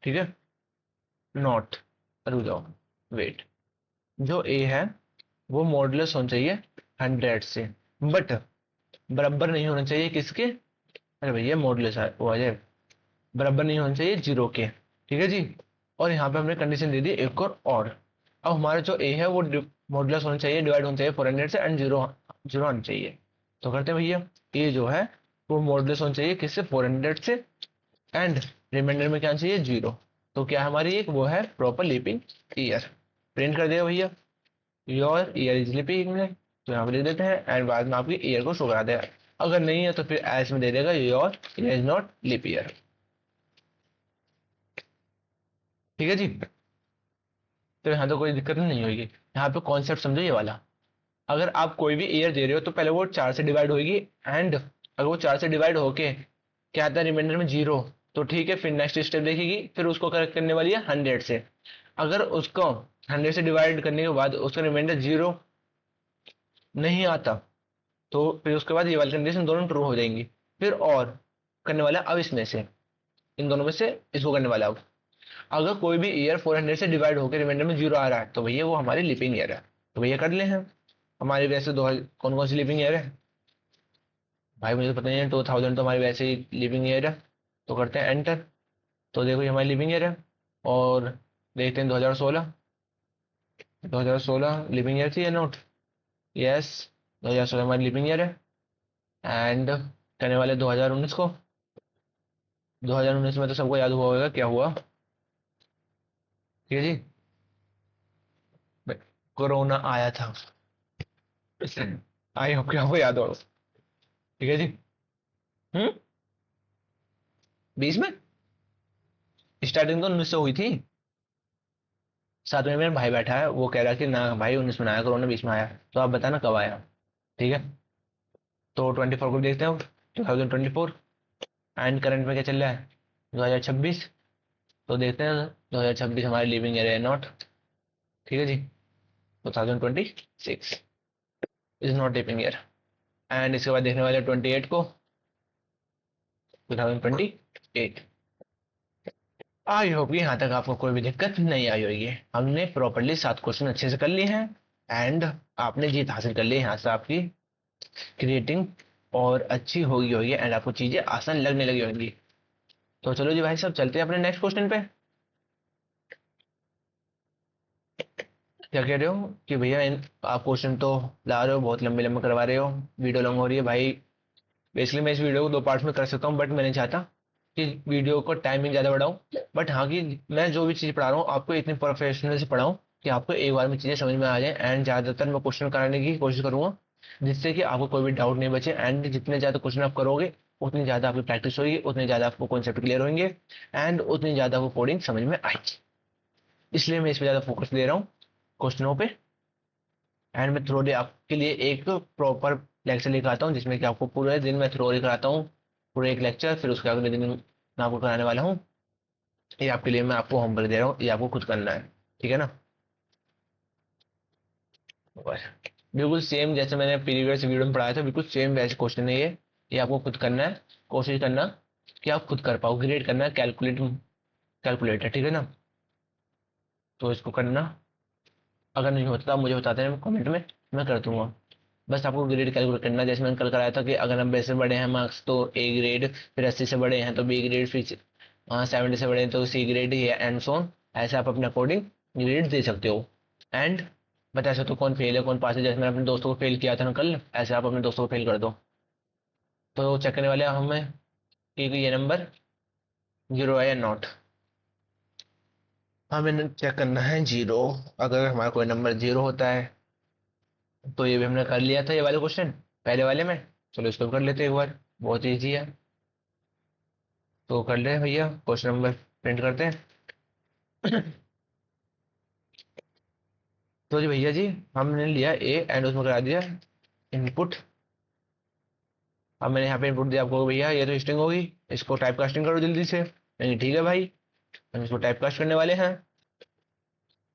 Speaker 1: ठीक है, नॉट, रुक जाओ, वेट, जो ए है वो मॉडुलस होना चाहिए 100 से, बट बराबर नहीं होना चाहिए किसके, अरे भैया मॉडुलस वो आ जाए, बराबर नहीं होना चाहिए 0 के। ठीक है जी, और यहाँ पे हमने कंडीशन दे दी एक और अब हमारा जो ए है वो मॉडुलस होना चाहिए, डिवाइड होना चाहिए 400 से, एंड 0 0 आना चाहिए। तो करते हैं भैया, ए जो है वो मॉडुलस होना चाहिए किससे, 400 से, एंड रिमाइंडर में क्या चाहिए, 0। तो क्या हमारी एक वो है प्रॉपर लीपिंग ईयर। प्रिंट कर दिया भैया, योर ईयर इज लीपिंग, तो यहाँ पे लिख देते हैं, एंड बाद में आपकी ईयर को शो करा देगा। अगर नहीं है तो फिर एस में दे देगा your year is not leap year. ठीक है जी, तो यहाँ तो कोई दिक्कत नहीं होगी। यहाँ पे कॉन्सेप्ट समझो ये वाला, अगर आप कोई भी ईयर दे रहे हो तो पहले वो 4 से डिवाइड होगी, एंड अगर वो 4 से डिवाइड होके क्या आता है रिमाइंडर में 0, तो ठीक है, फिर नेक्स्ट स्टेप देखेगी, फिर उसको करेक्ट करने वाली है 100 से। अगर उसको 100 से डिवाइड करने के बाद उसका रिमाइंडर 0 नहीं आता, तो फिर उसके बाद ये वाली कंडीशन दोनों ट्रू हो जाएंगी। फिर और करने वाला अब इसमें से, इन दोनों में से इसको करने वाला अब, अगर कोई भी ईयर 400 से डिवाइड होकर रिमाइंडर में 0 आ रहा है तो भैया वो हमारी लिपिंग ईयर है। तो भैया कर ले हैं हमारी वैसे दो, कौन कौन सी लिपिंग ईयर है भाई मुझे तो पता नहीं है, 2000 तो हमारी वैसे ही लिविंग ईयर है। तो करते हैं एंटर, तो देखो ये हमारी लिविंग ईयर है। और देखते हैं 2016, 2016 लिविंग ईयर थी या नोट, यस 2016 हमारी लिविंग ईयर है। एंड करने वाले 2019 को, 2019 में तो सबको याद हुआ होगा क्या हुआ, ठीक है जी, कोरोना आया था। आई होप कि आपको याद हो, ठीक है जी। 20 में स्टार्टिंग तो 19 से हुई थी। साथ में मेरा भाई बैठा है, वो कह रहा है कि ना भाई 19 में आया, कोरोना 20 में आया। तो आप बताना कब आया, ठीक है। तो 24 को देखते हैं, 2024, एंड करंट में क्या चल रहा है 2026। तो देखते हैं 2026 हमारी लिविंग ईयर है नॉट, ठीक है जी। 2026 is not living year. And इसके बाद देखने वाले 28 को, 2028। आई होप कि यहाँ तक आपको कोई भी दिक्कत नहीं आई होगी। हमने प्रॉपरली 7 क्वेश्चन अच्छे से कर लिए हैं, एंड आपने जीत हासिल कर ली यहाँ से आपकी क्रिएटिंग और अच्छी होगी एंड आपको चीजें आसान लगने लगी होंगी। तो चलो जी भाई साहब, चलते हैं अपने नेक्स्ट क्वेश्चन पे। क्या कह रहे हो कि भैया आप क्वेश्चन तो ला रहे हो, बहुत लंबे लंबे करवा रहे हो, वीडियो लॉन्ग हो रही है भाई। बेसिकली मैं इस वीडियो को 2 पार्ट्स में कर सकता हूँ, बट मैं नहीं चाहता कि वीडियो को टाइमिंग ज़्यादा बढ़ाऊँ। बट हाँ कि मैं जो भी चीज़ पढ़ा रहा हूँ आपको इतनी प्रोफेशनल से पढ़ाऊँ कि आपको एक बार में चीज़ें समझ में आ जाए। एंड ज़्यादातर मैं क्वेश्चन कराने की कोशिश करूँगा जिससे कि आपको कोई भी डाउट नहीं बचे। एंड जितने ज़्यादा क्वेश्चन आप करोगे उतनी ज़्यादा आपकी प्रैक्टिस होगी, उतने ज़्यादा आपको कॉन्सेप्ट क्लियर होंगे एंड उतनी ज़्यादा आपको कोडिंग समझ में आएगी। इसलिए मैं इस पर ज़्यादा फोकस दे रहा हूँ क्वेश्चनों पे। एंड मैं थ्योरी आपके लिए एक प्रॉपर लेक्चर लेकर आता हूँ जिसमें कि आपको पूरे दिन मैं थ्योरी कराता हूँ, पूरे एक लेक्चर, फिर उसके अगले दिन मैं आपको कराने वाला हूँ। ये आपके लिए मैं आपको होमवर्क दे रहा हूँ, ये आपको खुद करना है, ठीक है ना। बस बिल्कुल सेम जैसे मैंने प्रीवियस वीडियो में पढ़ाया था, बिल्कुल सेम वैसे क्वेश्चन है ये आपको खुद करना है। कोशिश करना कि आप खुद कर पाओ, ग्रेड करना है कैलकुलेटर, ठीक है ना। तो इसको करना, अगर नहीं होता तो आप मुझे बताते हैं कमेंट में, मैं कर दूंगा। बस आपको ग्रेड कैलकुलेट करना है। जैसे मैंने कल कराया था कि अगर 90 से बड़े हैं मार्क्स तो ए ग्रेड, फिर 80 से बड़े हैं तो बी ग्रेड, फिर 70 से बड़े हैं तो सी ग्रेड ही है एंड सो ऑन। ऐसे आप अपने अकॉर्डिंग ग्रेड दे सकते हो एंड बता सकते हो कौन फेल है कौन पास है। जैसे मैंने अपने दोस्तों को फेल किया था ना कल, ऐसे आप अपने दोस्तों को फेल कर दो। तो चेक करने वाले हैं हमें कि ये नंबर जीरो है या नॉट। हमें चेक करना है जीरो। अगर हमारा कोई नंबर जीरो होता है तो ये भी हमने कर लिया था, ये वाले क्वेश्चन पहले वाले में। चलो इसको भी कर लेते हैं एक बार, बहुत ईजी है। तो कर ले भैया, क्वेश्चन नंबर प्रिंट करते हैं। तो जी भैया जी, हमने लिया ए एंड उसमें करा दिया इनपुट। अब मैंने यहाँ पे इनपुट दिया आपको, भैया ये तो स्ट्रिंग होगी, इसको टाइप कास्टिंग करो जल्दी से। नहीं ठीक है भाई, हम इसको टाइप कास्ट करने वाले हैं।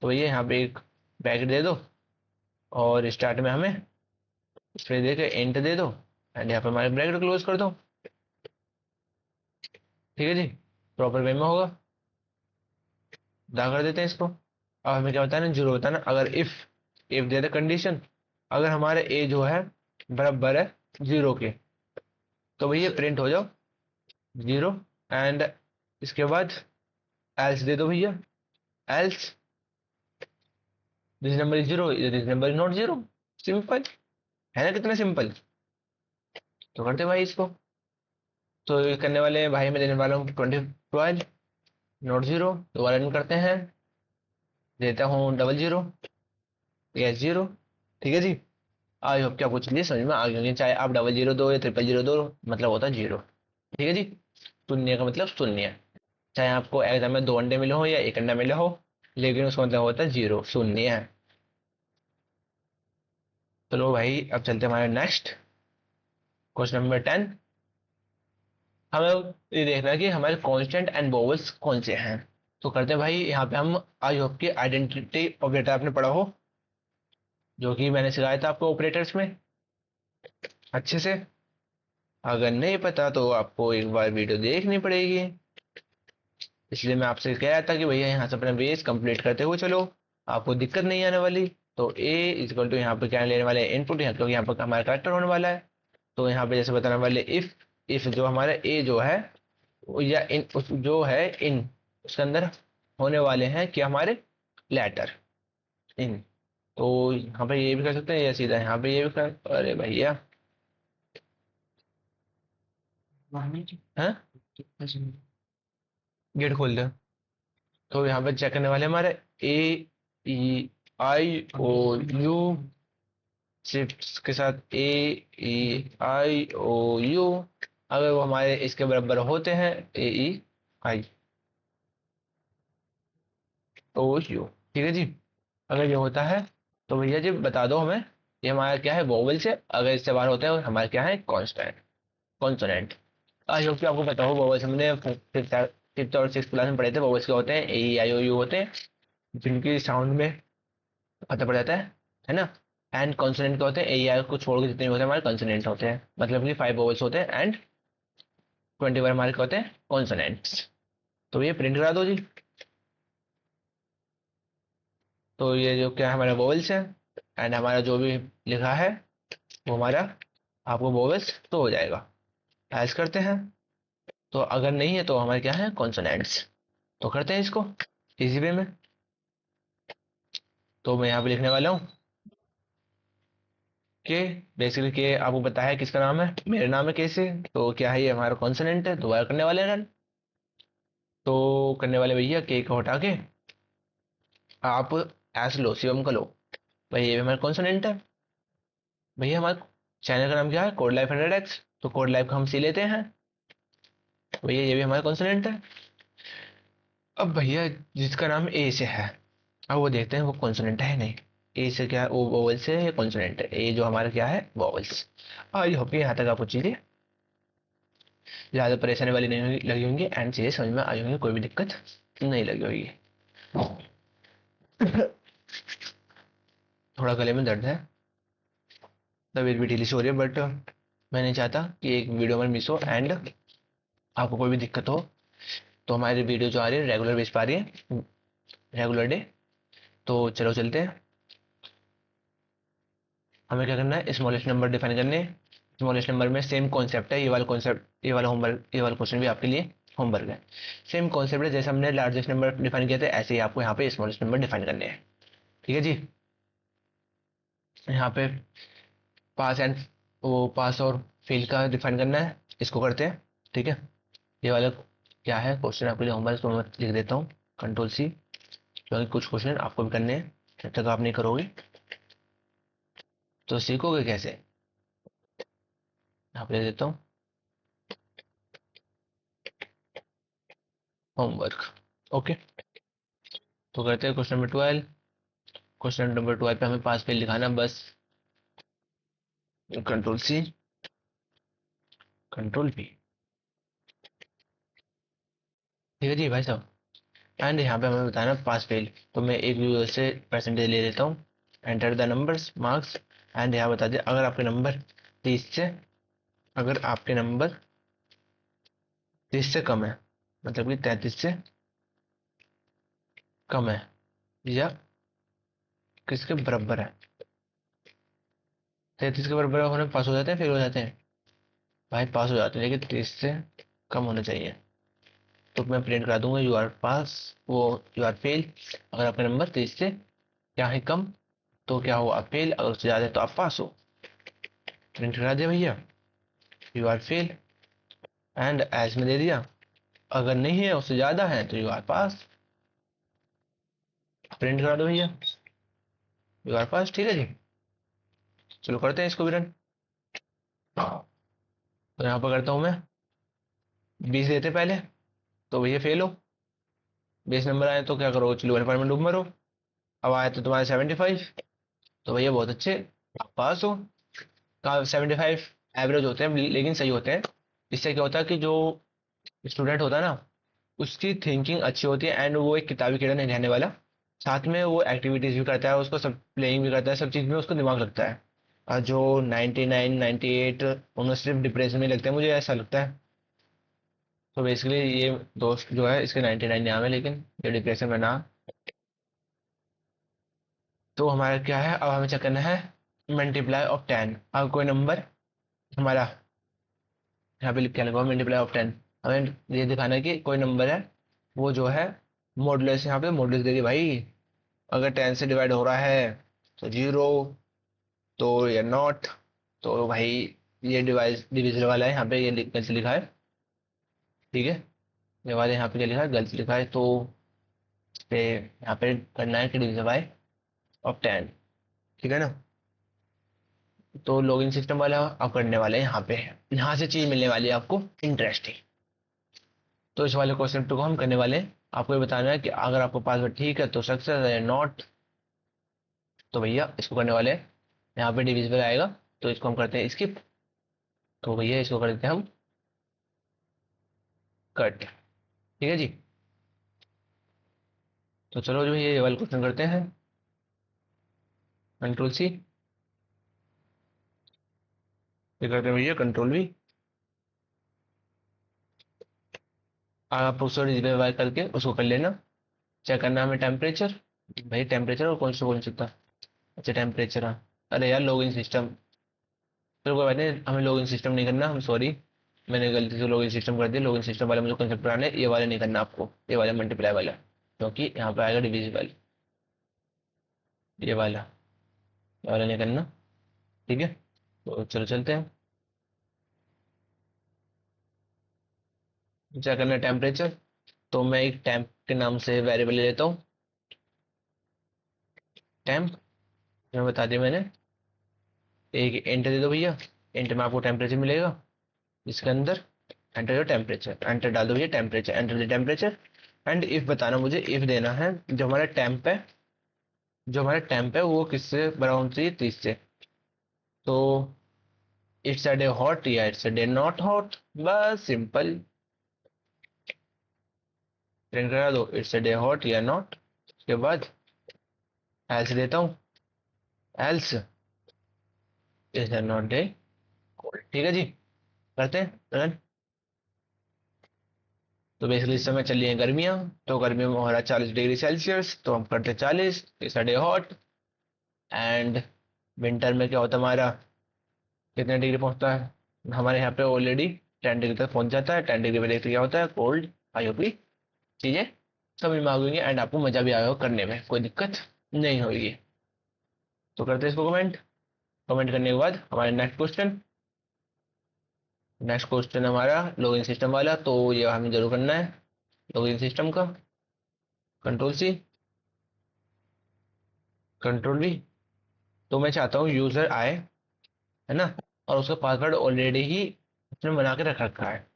Speaker 1: तो भैया यहाँ पे एक ब्रैकेट दे दो और स्टार्ट में हमें स्पेस दे के एंटर दे दो एंड यहाँ पे हमारे ब्रैकेट क्लोज कर दो। ठीक है जी, प्रॉपर वे में होगा। दा कर देते हैं इसको। अब हमें क्या बताना, जीरो बताना। अगर इफ दे द कंडीशन, अगर हमारे ए जो है बराबर है जीरो के, तो भैया प्रिंट हो जाओ जीरो। एंड इसके बाद एल्स दे दो भैया, else this number is zero, this number is not zero. Simple है ना, कितना सिंपल। तो करते भाई इसको। तो ये करने वाले हैं भाई, मैं देने वाला हूँ 20 नॉट जीरो। दोबारा रन करते हैं, देता हूँ डबल जीरो, यस जीरो। ठीक है जी, आई होप कि आपको चीजें समझ में आ गई होंगी। चाहे आप डबल जीरो दो या ट्रिपल जीरो दो, मतलब होता है जीरो। ठीक है जी, शून्य का मतलब शून्य। चाहे आपको एग्जाम में 2 अंडे मिले हो या एक अंडा मिला हो, लेकिन उसका मतलब होता है जीरो, शून्य है। चलो भाई, अब चलते हैं हमारे नेक्स्ट क्वेश्चन नंबर 10। हमें ये देखना है कि हमारे कांस्टेंट एंड वोवेल्स कौन से हैं। तो करते हैं भाई, यहाँ पे हम आई होप की आइडेंटिटी ऑपरेटर आपने पढ़ा हो, जो कि मैंने सिखाया था आपको ऑपरेटर्स में अच्छे से। अगर नहीं पता तो आपको एक बार वीडियो देखनी पड़ेगी। इसलिए मैं आपसे कह रहा था कि भैया यहाँ से अपना बेस कंप्लीट करते हुए चलो, आपको दिक्कत नहीं आने वाली। तो ए इजकल टू यहाँ पे क्या लेने वाले इनपुट, यहाँ क्योंकि यहाँ पर हमारा करेक्टर होने वाला है। तो यहाँ पे जैसे बताने वाले इफ जो हमारा ए जो है या इन जो है इन उसके अंदर होने वाले हैं कि हमारे लेटर इन। तो यहाँ पे ये भी कर सकते हैं या सीधा यहाँ पे ये भी कर, अरे भैया हाँ गेट खोल दे। तो यहाँ पे चेक करने वाले हमारे ए ई आई ओ यू, शिफ्ट के साथ ए ई आई ओ यू। अगर वो हमारे इसके बराबर होते हैं ए ई आई ओ यू, ठीक है जी। अगर ये होता है तो भैया जी बता दो हमें ये हमारा क्या है, वोवेल से। अगर इससे बाहर होता है हमारा क्या है, कॉन्स्टेंट कॉन्सोनेंट। आई होप कि आपको पता हो वोवेल्स, हमने फिफ्थ और सिक्स क्लास में पढ़े थे। वोवेल्स क्या होते हैं, ए ई आई ओ यू होते हैं, जिनकी साउंड में पता पड़ जाता है ना। एंड कॉन्सोनेंट क्या होते हैं, ए ई आई को छोड़ के जितने भी होते हैं हमारे कॉन्सोनेंट होते हैं। मतलब कि 5 वोवेल्स होते हैं एंड 21 हमारे क्या होते हैं, कॉन्सोनेंट्स। तो ये प्रिंट करा दो जी। तो ये जो क्या है हमारा वोवेल्स है एंड हमारा जो भी लिखा है वो हमारा आपको वोवेल्स तो हो जाएगा। ऐस करते हैं। तो अगर नहीं है तो हमारे क्या है, कॉन्सोनेंट्स। तो करते हैं इसको इजी वे में। तो मैं यहाँ पे लिखने वाला हूँ के। बेसिकली के आपको पता है किसका नाम है, मेरा नाम है के से। तो क्या है, ये हमारा कॉन्सोनेंट है, दोबारा करने वाले हैं रन। तो करने वाले भैया के को हटा के आप एस लो, शिवम का लो। भाई ये भी हमारा कॉन्सोनेंट है। भैया हमारे चैनल का नाम क्या है, कोड लाइफ 100x। तो कोड लाइफ का हम सी लेते हैं। भैया ये भी हमारा कॉन्सोनेंट है। अब भैया जिसका नाम ए से है, अब वो देखते हैं वो कॉन्सोनेंट है नहीं। ए से क्या, वो वोवल से है, कॉन्सोनेंट है। ए जो हमारा क्या है, वोवल्स। आई होप यहाँ तक आपको चीजें ज्यादा परेशानी वाली नहीं लगी होंगी एंड चीजें समझ में आई होंगी, कोई भी दिक्कत नहीं लगी होगी। थोड़ा गले में दर्द है, तबीयत भी ढीली सी हो रही है, बट मैं नहीं चाहता कि एक वीडियो में मिस हो एंड आपको कोई भी दिक्कत हो। तो हमारी वीडियो जो आ रही है रेगुलर बेस पर आ रही है, रेगुलर डे। तो चलो चलते हैं। हमें क्या करना है, स्मॉलेस्ट नंबर डिफाइन करने हैं। स्मॉलेस्ट नंबर में सेम कॉन्सेप्ट है, ये वाला कॉन्सेप्ट, ये वाला होमवर्क, ये वाला क्वेश्चन भी आपके लिए होमवर्क है। सेम कॉन्सेप्ट है, जैसे हमने लार्जेस्ट नंबर डिफाइन किया था ऐसे ही आपको यहाँ पे स्मॉलेस्ट नंबर डिफाइन करने हैं। ठीक है जी। यहाँ पे पास एंड, वो पास और फेल का डिफाइन करना है, इसको करते हैं। ठीक है। ये वाला क्या है क्वेश्चन आपके लिए होमवर्क, तो मैं लिख देता हूँ कंट्रोल सी, क्योंकि कुछ क्वेश्चन आपको भी करने हैं। जब तक आप नहीं करोगे तो सीखोगे कैसे। यहाँ पे लिख देता हूँ होमवर्क। ओके। तो करते हैं क्वेश्चन नंबर 12। क्वेश्चन नंबर 12 पे हमें पास फेल लिखाना बस। Control C, control P. ठीक है जी भाई साहब। एंड यहाँ पे हमें बताना पास फेल। तो मैं एक व्यूअर से परसेंटेज ले लेता हूँ। Enter the numbers marks. And यहाँ बता दें, अगर आपके नंबर 30 से, अगर आपके नंबर 30 से कम है, मतलब कि 33 से कम है या किसके बराबर है। 33 के बराबर होने पास हो जाते हैं, फेल हो जाते हैं। भाई पास हो जाते हैं, लेकिन 30 से कम होना चाहिए। तो मैं प्रिंट करा दूंगा यू आर पास, वो यू आर फेल। अगर आपका नंबर 30 से क्या है कम, तो क्या हो, आप फेल। अगर उससे ज्यादा है तो आप पास हो। प्रिंट करा दिया भैया, यू आर फेल। एंड एज में दे दिया, अगर नहीं है उससे ज्यादा है तो यू आर पास। प्रिंट करा दो भैया, यू आर पास। ठीक है जी। चलो करते हैं इसको भी रन। तो यहाँ पर करता हूँ मैं, 20 देते पहले, तो भैया फेल हो। 20 नंबर आए तो क्या करो, चलो डिपार्टमेंट डूब मरो। अब आए तो तुम्हारे 75, तो भैया बहुत अच्छे, आप पास हो। 75 एवरेज होते हैं लेकिन सही होते हैं। इससे क्या होता है कि जो स्टूडेंट होता है ना, उसकी थिंकिंग अच्छी होती है एंड वो एक किताबी कीड़ा नहीं रहने वाला। साथ में वो एक्टिविटीज भी करता है, उसको सब प्लेइंग भी करता है, सब चीज में उसको दिमाग लगता है। और जो 99 98 उन्हें सिर्फ डिप्रेशन में लगता है, मुझे ऐसा लगता है। तो बेसिकली ये दोस्त जो है इसके 99 नाम है, लेकिन ये डिप्रेशन में ना। तो हमारा क्या है, अब हमें चेक करना है मल्टीप्लाई ऑफ 10। अब कोई नंबर हमारा यहाँ पे लिख के लगा मल्टीप्लाई ऑफ 10। हमें ये दिखाना है कि कोई नंबर है, वो जो है मॉडुलस, यहाँ पे मॉडुलस दे दिया भाई। अगर 10 से डिवाइड हो रहा है तो 0, तो या नॉट। तो भाई ये डिवाइस डिविजल वाला है, यहाँ पे ये गलत लिखा है। ठीक है। ये वाले यहाँ पे क्या लिखा है, गलत लिखा है। तो इस पे यहाँ पे करना है कि डिविजल बाय ऑफ 10। ठीक है ना। तो लॉगिन सिस्टम वाला आप करने वाले हैं, यहाँ पे यहाँ से चीज मिलने वाली है आपको इंटरेस्टिंग। तो इस वाले क्वेश्चन को हम करने वाले हैं। आपको ये बताना है कि अगर आपको पासवर्ड ठीक है तो सक्सेस है, नॉट तो भैया इसको करने वाले हैं। यहाँ पे डिविजिबल आएगा, तो इसको हम करते हैं स्किप। तो भैया इसको कर देते हैं हम कट। ठीक है जी। तो चलो जो ये वाला क्वेश्चन करते हैं, कंट्रोल सी। ये करते हैं भैया कंट्रोल वी। आप उसको डिजिटल करके उसको कर लेना। चेक करना हमें टेम्परेचर। भाई टेम्परेचर और कौन सा था। अच्छा टेम्परेचर, हाँ। अरे यार लॉगिन सिस्टम, तो कोई बात नहीं, हमें लॉगिन सिस्टम नहीं करना, हम सॉरी, मैंने गलती से लॉगिन सिस्टम कर दिया। लॉगिन सिस्टम वाले मुझे कंसेप्ट कराने, ये वाले नहीं करना आपको, ये वाला मल्टीप्लाई वाला, क्योंकि यहाँ पे आएगा डिविजिबल, ये वाला नहीं करना। ठीक है, तो चलो चलते हैं। क्या करना है, टेम्परेचर। तो मैं एक टेम्प के नाम से वेरिएबल ले लेता हूँ, टेम्प, मैं बता दिया मैंने। एक एंटर दे दो भैया, एंटर में आपको टेम्परेचर मिलेगा, इसके अंदर एंटर योर टेम्परेचर, एंटर डाल दो भैया temperature, enter the temperature. And if बताना मुझे, इफ देना है जो हमारा टेम्प है, वो किससे बराबर चाहिए, 30 से। तो इट्स अ डे हॉट या it's a day not hot, बस सिंपल प्रिंट करा दो, इट्स अ डे हॉट या नॉट। उसके बाद एल्स देता हूँ, else is not day cold. ठीक है जी, करते हैं रन। तो बेसिकली इस समय चल रही है गर्मियाँ, तो गर्मियों में हो रहा है 40 डिग्री सेल्सियस, तो हम करते हैं 40, it's a day hot. And winter में क्या होता है हमारा, कितने डिग्री पहुंचता है हमारे यहाँ पे, ऑलरेडी 10 डिग्री तक पहुंच जाता है। 10 डिग्री पे देखते क्या होता है, कोल्ड। आई होप चीजें समझ में आ गई एंड आपको मजा भी आएगा करने में, कोई दिक्कत नहीं होगी। तो करते हैं इसको कमेंट। कमेंट करने के बाद हमारे नेक्स्ट क्वेश्चन हमारा लॉगिन सिस्टम वाला, तो ये हमें जरूर करना है, लॉगिन सिस्टम का कंट्रोल सी, कंट्रोल वी। तो मैं चाहता हूँ यूजर आए, है ना, और उसका पासवर्ड ऑलरेडी ही उसने बना के रख रखा है।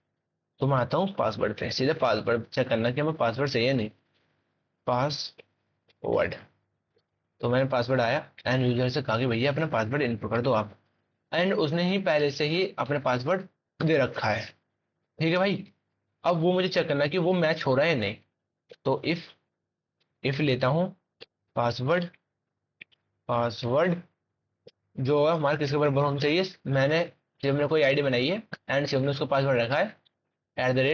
Speaker 1: तो मैं आता हूँ पासवर्ड पे, सीधे पासवर्ड चेक करना कि हमें पासवर्ड सही है नहीं, पासवर्ड। तो मैंने पासवर्ड आया एंड यूजर से कहा कि भैया अपना पासवर्ड इनपुट कर दो आप, एंड उसने ही पहले से ही अपने पासवर्ड दे रखा है। ठीक है भाई, अब वो मुझे चेक करना है कि वो मैच हो रहा है या नहीं। तो इफ लेता हूँ पासवर्ड, पासवर्ड जो है हमारे किसके बराबर होना चाहिए, मैंने शिवम ने कोई आईडी बनाई है एंड शिवम ने उसको पासवर्ड रखा है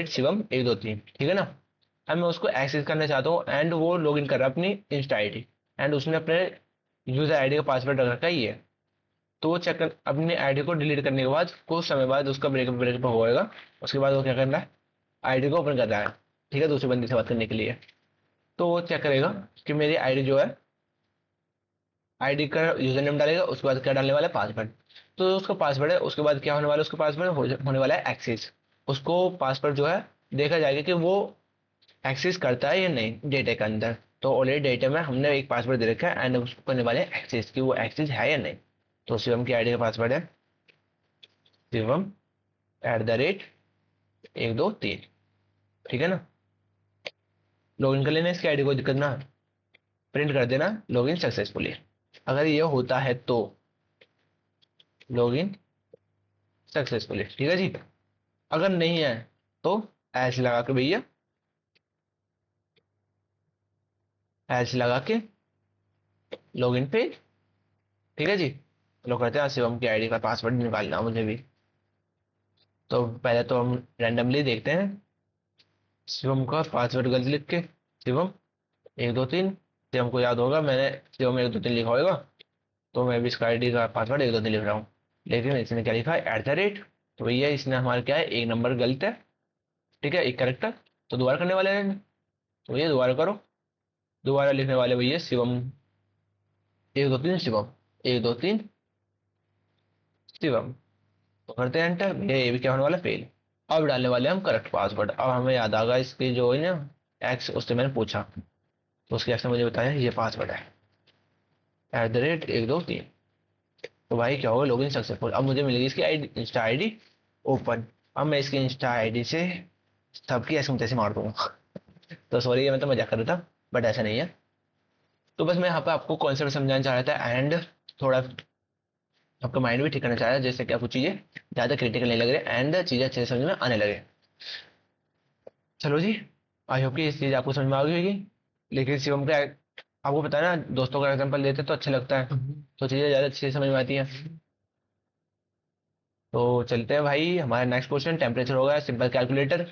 Speaker 1: @शिवम 123, ठीक है ना। अब मैं उसको एक्सेस करना चाहता हूँ एंड वो लॉग इन कर रहा है अपनी इंस्टा आईडी, एंड उसने अपने यूजर आईडी का पासवर्ड रख रखा है ये। तो वो चेक कर, अपनी आईडी को डिलीट करने के बाद कुछ समय बाद उसका ब्रेकअप ब्रेकअप होएगा, उसके बाद वो क्या करना है, आईडी को ओपन कर रहा है, ठीक है, दूसरे बंदे से बात करने के लिए। तो वो चेक करेगा कि मेरी आईडी जो है, आईडी का यूजर नेम डालेगा, उसके बाद क्या डालने वाला है, पासवर्ड। तो उसका पासवर्ड है, उसके बाद क्या होने वाला है, उसका पासवर्ड होने वाला है एक्सेस। उसको पासवर्ड जो है देखा जाएगा कि वो एक्सेस करता है या नहीं डेटा के अंदर। तो ऑलरेडी डेटा में हमने एक पासवर्ड दे रखा है एंड उसको करने वाले हैं एक्सेस, कि वो एक्सेस है या नहीं। तो शिवम की आईडी का पासवर्ड है शिवम @123, ठीक है ना। लॉगिन कर लेना इसकी आईडी, कोई दिक्कत ना, प्रिंट कर देना लॉगिन सक्सेसफुली। अगर ये होता है तो लॉगिन सक्सेसफुली, ठीक है जी। अगर नहीं है तो ऐसे लगा के भैया, ऐसे लगा के लॉगिन पे, ठीक है जी। चलो करते हैं, शिवम की आईडी का पासवर्ड निकालना मुझे भी। तो पहले तो हम रैंडमली देखते हैं, शिवम का पासवर्ड गलत लिख के, शिवम 123, शिवम को याद होगा मैंने शिवम 123 लिखा होगा, तो मैं भी इसका आईडी का पासवर्ड 123 लिख रहा हूँ। लेकिन इसने क्या लिखा है, @ तो भैया इसने हमारा क्या है, एक नंबर गलत है, ठीक है, एक करेक्टर। तो दोबारा करने वाले हैं, तो ये दोबारा करो, दोबारा लिखने वाले भैया शिवम 123, शिवम 123 शिवम। तो करते हैं एंटर, भैया ये भी क्या होने वाला, फेल। अब डालने वाले हैं हम करेक्ट पासवर्ड। अब हमें याद आ गया इसके जो है ना एक्स, उससे मैंने पूछा, तो उसके एक्स ने मुझे बताया ये पासवर्ड है @123। तो भाई क्या होगा, लॉगिन सक्सेसफुल। अब मुझे मिलेगी इसकी आईडी, इंस्टा आईडी ओपन। अब मैं इसकी इंस्टा आईडी से सबकी ऐसे तैसे मार दूंगा। तो सॉरी, मैं तो मजाक कर रहा था, बट ऐसा नहीं है। तो बस मैं यहाँ पे आपको कॉन्सेप्ट समझाना चाह रहा था एंड थोड़ा आपका माइंड भी ठीक करना चाह रहा है, जैसे कि आपको चीजें ज्यादा क्रिटिकल नहीं लग रही एंड चीजें अच्छे से समझ में आने लगे। चलो जी, आई होप कि इस चीज आपको समझ में आ गई होगी। लेकिन शिवम का आपको पता है ना, दोस्तों का एग्जांपल देते तो अच्छा लगता है, तो चीजें ज्यादा अच्छे से समझ में आती हैं। तो चलते हैं भाई, हमारा नेक्स्ट क्वेश्चन टेम्परेचर होगा, सिंपल कैलकुलेटर।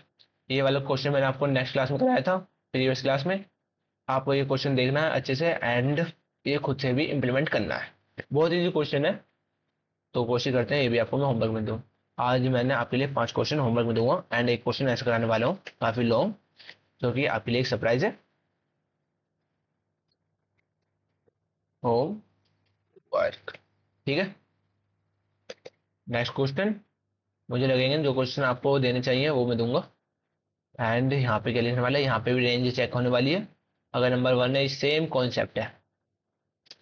Speaker 1: ये वाला क्वेश्चन मैंने आपको नेक्स्ट क्लास में कराया था, प्रीवियस क्लास में। आपको ये क्वेश्चन देखना है अच्छे से एंड ये खुद से भी इम्प्लीमेंट करना है, बहुत इजी क्वेश्चन है। तो कोशिश करते हैं ये भी आपको मैं होमवर्क में दूँ। आज मैंने आपके लिए 5 क्वेश्चन होमवर्क में दूंगा एंड एक क्वेश्चन ऐसे कराने वाला हूँ काफी लॉन्ग, जो कि आपके लिए एक सरप्राइज है। होम वर्क, ठीक है। नेक्स्ट क्वेश्चन, मुझे लगेंगे जो क्वेश्चन आपको देने चाहिए वो मैं दूंगा। एंड यहाँ पे क्या लिखने वाला है, यहाँ पे भी रेंज चेक होने वाली है। अगर नंबर 1 है, सेम कॉन्सेप्ट है,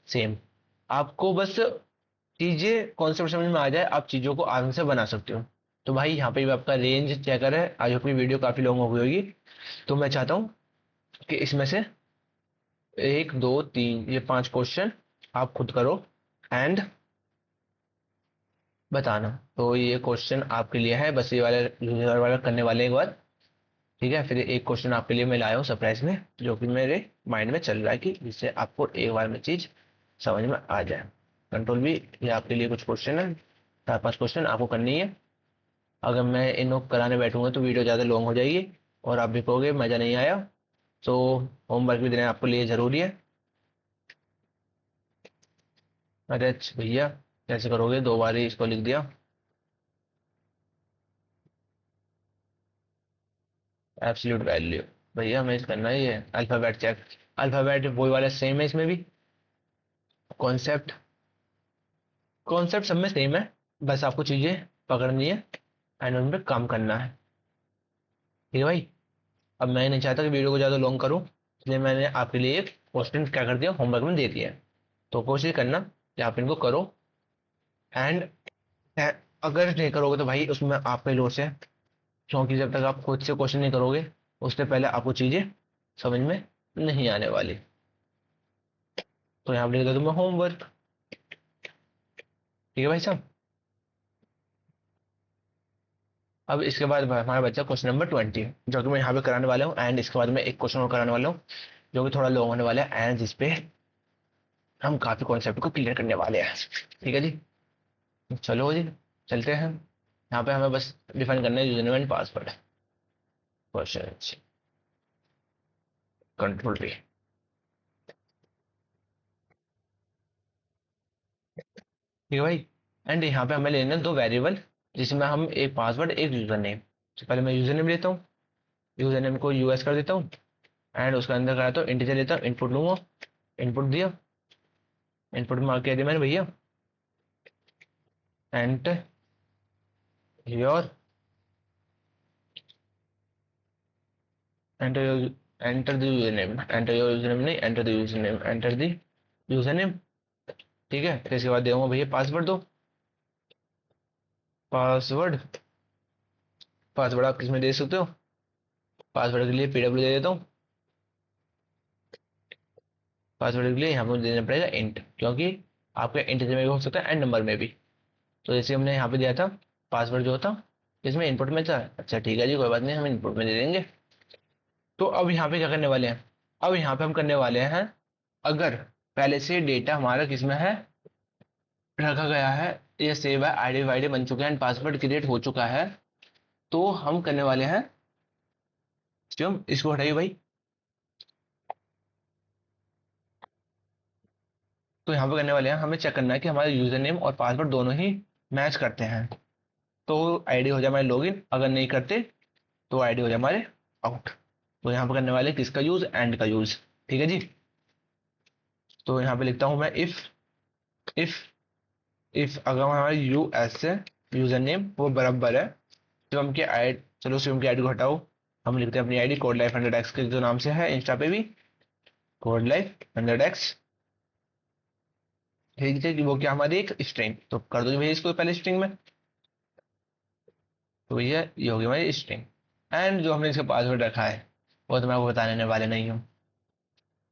Speaker 1: सेम। आपको बस चीजें कॉन्सेप्ट समझ में आ जाए, आप चीजों को आराम से बना सकते हो। तो भाई यहाँ पे भी आपका रेंज चेकर है। आज अपनी वीडियो काफी लॉन्ग हो गई होगी, तो मैं चाहता हूँ कि इसमें से 1 2 3 ये 5 क्वेश्चन आप खुद करो एंड बताना। तो ये क्वेश्चन आपके लिए है, बस ये वाला करने वाले एक बार, ठीक है। फिर एक क्वेश्चन आपके लिए मैं लाया हूँ सरप्राइज में, जो कि मेरे माइंड में चल रहा है कि जिससे आपको एक बार में चीज समझ में आ जाए। कंट्रोल भी, ये आपके लिए कुछ क्वेश्चन है, 4 5 क्वेश्चन आपको करनी है। अगर मैं इन कराने बैठूंगा तो वीडियो ज़्यादा लॉन्ग हो जाएगी और आप भी कहोगे मज़ा नहीं आया। तो होमवर्क भी देना आपके लिए ज़रूरी है। अरे अच्छा भैया, कैसे करोगे, 2 बार ही इसको लिख दिया। एब्सोल्यूट वैल्यू, भैया हमें करना ही है। अल्फ़ाबेट चेक, अल्फ़ाबेट वही वाला सेम है इसमें भी। कॉन्सेप्ट, कॉन्सेप्ट सब में सेम है, बस आपको चीज़ें पकड़नी है एंड उन पर काम करना है, ठीक है भाई। अब मैं नहीं चाहता कि वीडियो को ज़्यादा लॉन्ग करूँ, इसलिए मैंने आपके लिए एक क्वेश्चन क्या कर दिया, होमवर्क में दे दिया है। तो कोशिश करना कि आप इनको करो एंड अगर नहीं करोगे तो भाई उसमें आपका ही लॉस है, क्योंकि जब तक आप खुद से क्वेश्चन नहीं करोगे उससे पहले आपको चीज़ें समझ में नहीं आने वाली। तो यहाँ पर लिख दो तुम्हें होमवर्क, ठीक है भाई साहब। अब इसके बाद हमारा बच्चा क्वेश्चन नंबर 20, जो कि मैं यहाँ पे कराने वाला हूँ एंड इसके बाद में एक क्वेश्चन और कराने वाला हूँ, जो कि थोड़ा लॉन्ग होने वाला है एंड जिसपे हम काफी कॉन्सेप्ट को क्लियर करने वाले हैं, ठीक है जी। चलो जी, चलते हैं। यहाँ पे हमें बस डिफाइन करना है user name and password. Question control पे, ठीक है भाई। एंड यहाँ पे हमें लेना है 2 वेरिएबल, जिसमें हम एक पासवर्ड एक यूजर नेम। तो पहले मैं यूजर नेम लेता हूँ, यूजर नेम को यूएस कर देता हूँ एंड उसके अंदर कराता हूँ इंटीजर लेता हूँ, इनपुट लूंगा। इनपुट दिया, इनपुट में कह दिया मैंने भैया enter your, enter your, enter the user name, enter your user name नहीं, enter the user name, enter the user name, ठीक है। फिर इसके बाद दूंगा भैया पासवर्ड दो, पासवर्ड। पासवर्ड आप किसमें दे सकते हो, पासवर्ड के लिए पीडब्ल्यू दे देता हूँ। पासवर्ड के लिए यहाँ पर देना पड़ेगा इंट, क्योंकि आपका इंटीजर में भी हो सकता है एंड नंबर में भी। तो जैसे हमने यहाँ पे दिया था पासवर्ड जो था इसमें इनपुट में था, अच्छा ठीक है जी, कोई बात नहीं, हम इनपुट में दे देंगे। तो अब यहाँ पे क्या करने वाले हैं, अब यहाँ पे हम करने वाले हैं, अगर पहले से डेटा हमारा किसमें है, रखा गया है, ये सेव है, आईडी वाईडी बन चुके हैं एंड पासवर्ड क्रिएट हो चुका है, तो हम करने वाले हैं क्यों, इसको हटाइए भाई। तो यहाँ पे करने वाले हैं, हमें चेक करना है कि हमारे यूजर नेम और पासवर्ड दोनों ही मैच करते हैं, तो आईडी हो जाए हमारे लॉगिन, अगर नहीं करते तो आईडी हो जाए हमारे आउट। तो यहाँ पे करने वाले किसका यूज, एंड का यूज, ठीक है जी। तो यहाँ पे लिखता हूँ मैं इफ इफ अगर हमारा यूएस से यूजर नेम वो बराबर है, शिवम के आई, चलो शिवम की आईडी को हटाओ, हम लिखते हैं अपनी आईडी कोड लाइफ 100x के जो नाम से है इंस्टा पे भी, कोड लाइफ 100x, ठीक है कि वो क्या हमारी एक स्ट्रिंग, तो कर दो भैया इसको पहले स्ट्रिंग में। तो भैया ये होगी हमारी स्ट्रिंग एंड जो हमने इसका पासवर्ड रखा है वो तो मैं आपको बताने वाले नहीं हूँ।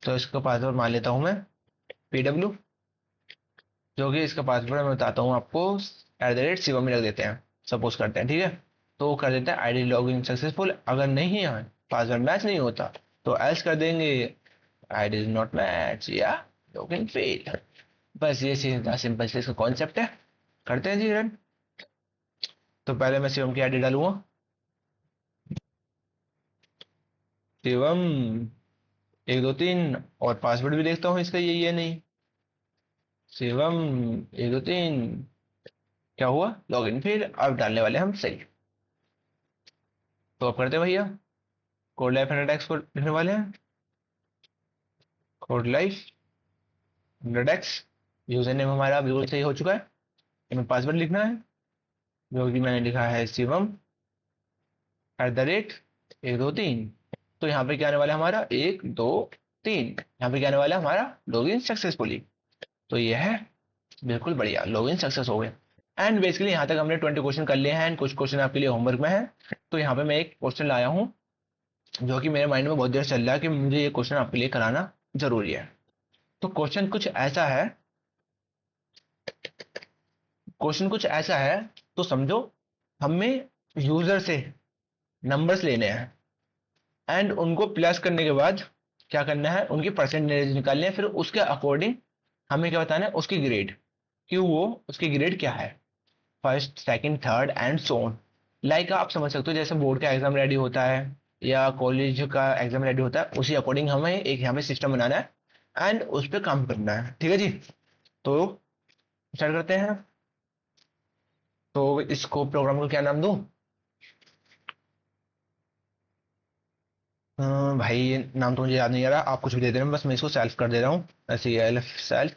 Speaker 1: तो इसका पासवर्ड मान लेता हूँ मैं पीडब्ल्यू, जो कि इसका पासवर्ड मैं बताता हूँ आपको, @शिवम में रख देते हैं, सपोज करते हैं, ठीक है। तो कर देते हैं आईडी लॉगिन सक्सेसफुल, अगर नहीं है पासवर्ड मैच नहीं होता तो एल्स कर देंगे आईडी इज नॉट मैच या लॉगिन फेल। बस ये सीधा सिंपल से इसका कॉन्सेप्ट है, करते हैं जी रन। तो पहले मैं शिवम की आईडी डालूंगा, शिवम 1 2 3, और पासवर्ड भी देखता हूँ इसका यही है नहीं, शिवम 1 2 3, क्या हुआ, लॉगिन फेल। अब डालने वाले हम सही। तो अब करते हैं भैया, कोड लाइफ हंड्रेड एक्स को लिखने वाले हैं। Code life hundred x, user name हमारा बिल्कुल सही हो चुका है। हमें पासवर्ड लिखना है, जो कि मैंने लिखा है शिवम @ 1 2 3। तो यहाँ पे क्या आने वाला है हमारा 1 2 3। यहाँ पे क्या आने वाला है हमारा लॉगिन सक्सेसफुली। तो ये है बिल्कुल बढ़िया, लॉगिन सक्सेस हो गया। एंड बेसिकली यहाँ तक हमने 20 क्वेश्चन कर लिए हैं एंड कुछ क्वेश्चन आपके लिए होमवर्क में है। तो यहाँ पे मैं एक क्वेश्चन लाया हूँ जो कि मेरे माइंड में बहुत देर चल रहा है कि मुझे ये क्वेश्चन आपके लिए कराना जरूरी है। तो क्वेश्चन कुछ ऐसा है, तो समझो हमें यूजर से नंबर्स लेने हैं एंड उनको प्लस करने के बाद क्या करना है, उनकी परसेंटेज निकालनी है। फिर उसके अकॉर्डिंग हमें क्या बताना है, उसकी ग्रेड, कि वो उसकी ग्रेड क्या है, first second third and so on. Like आप समझ सकते हो जैसे बोर्ड का एग्जाम रेडी होता है या कॉलेज का एग्जाम रेडी होता है, उसी अकॉर्डिंग हमें एक यहाँ पे सिस्टम बनाना है एंड उस पर काम करना है। ठीक है जी, तो स्टार्ट करते हैं। तो इसको प्रोग्राम को क्या नाम दूं? भाई नाम तो मुझे याद नहीं आ रहा, आप कुछ भी दे देना, बस मैं इसको सेल्फ कर दे रहा हूँ। SELF सेल्फ,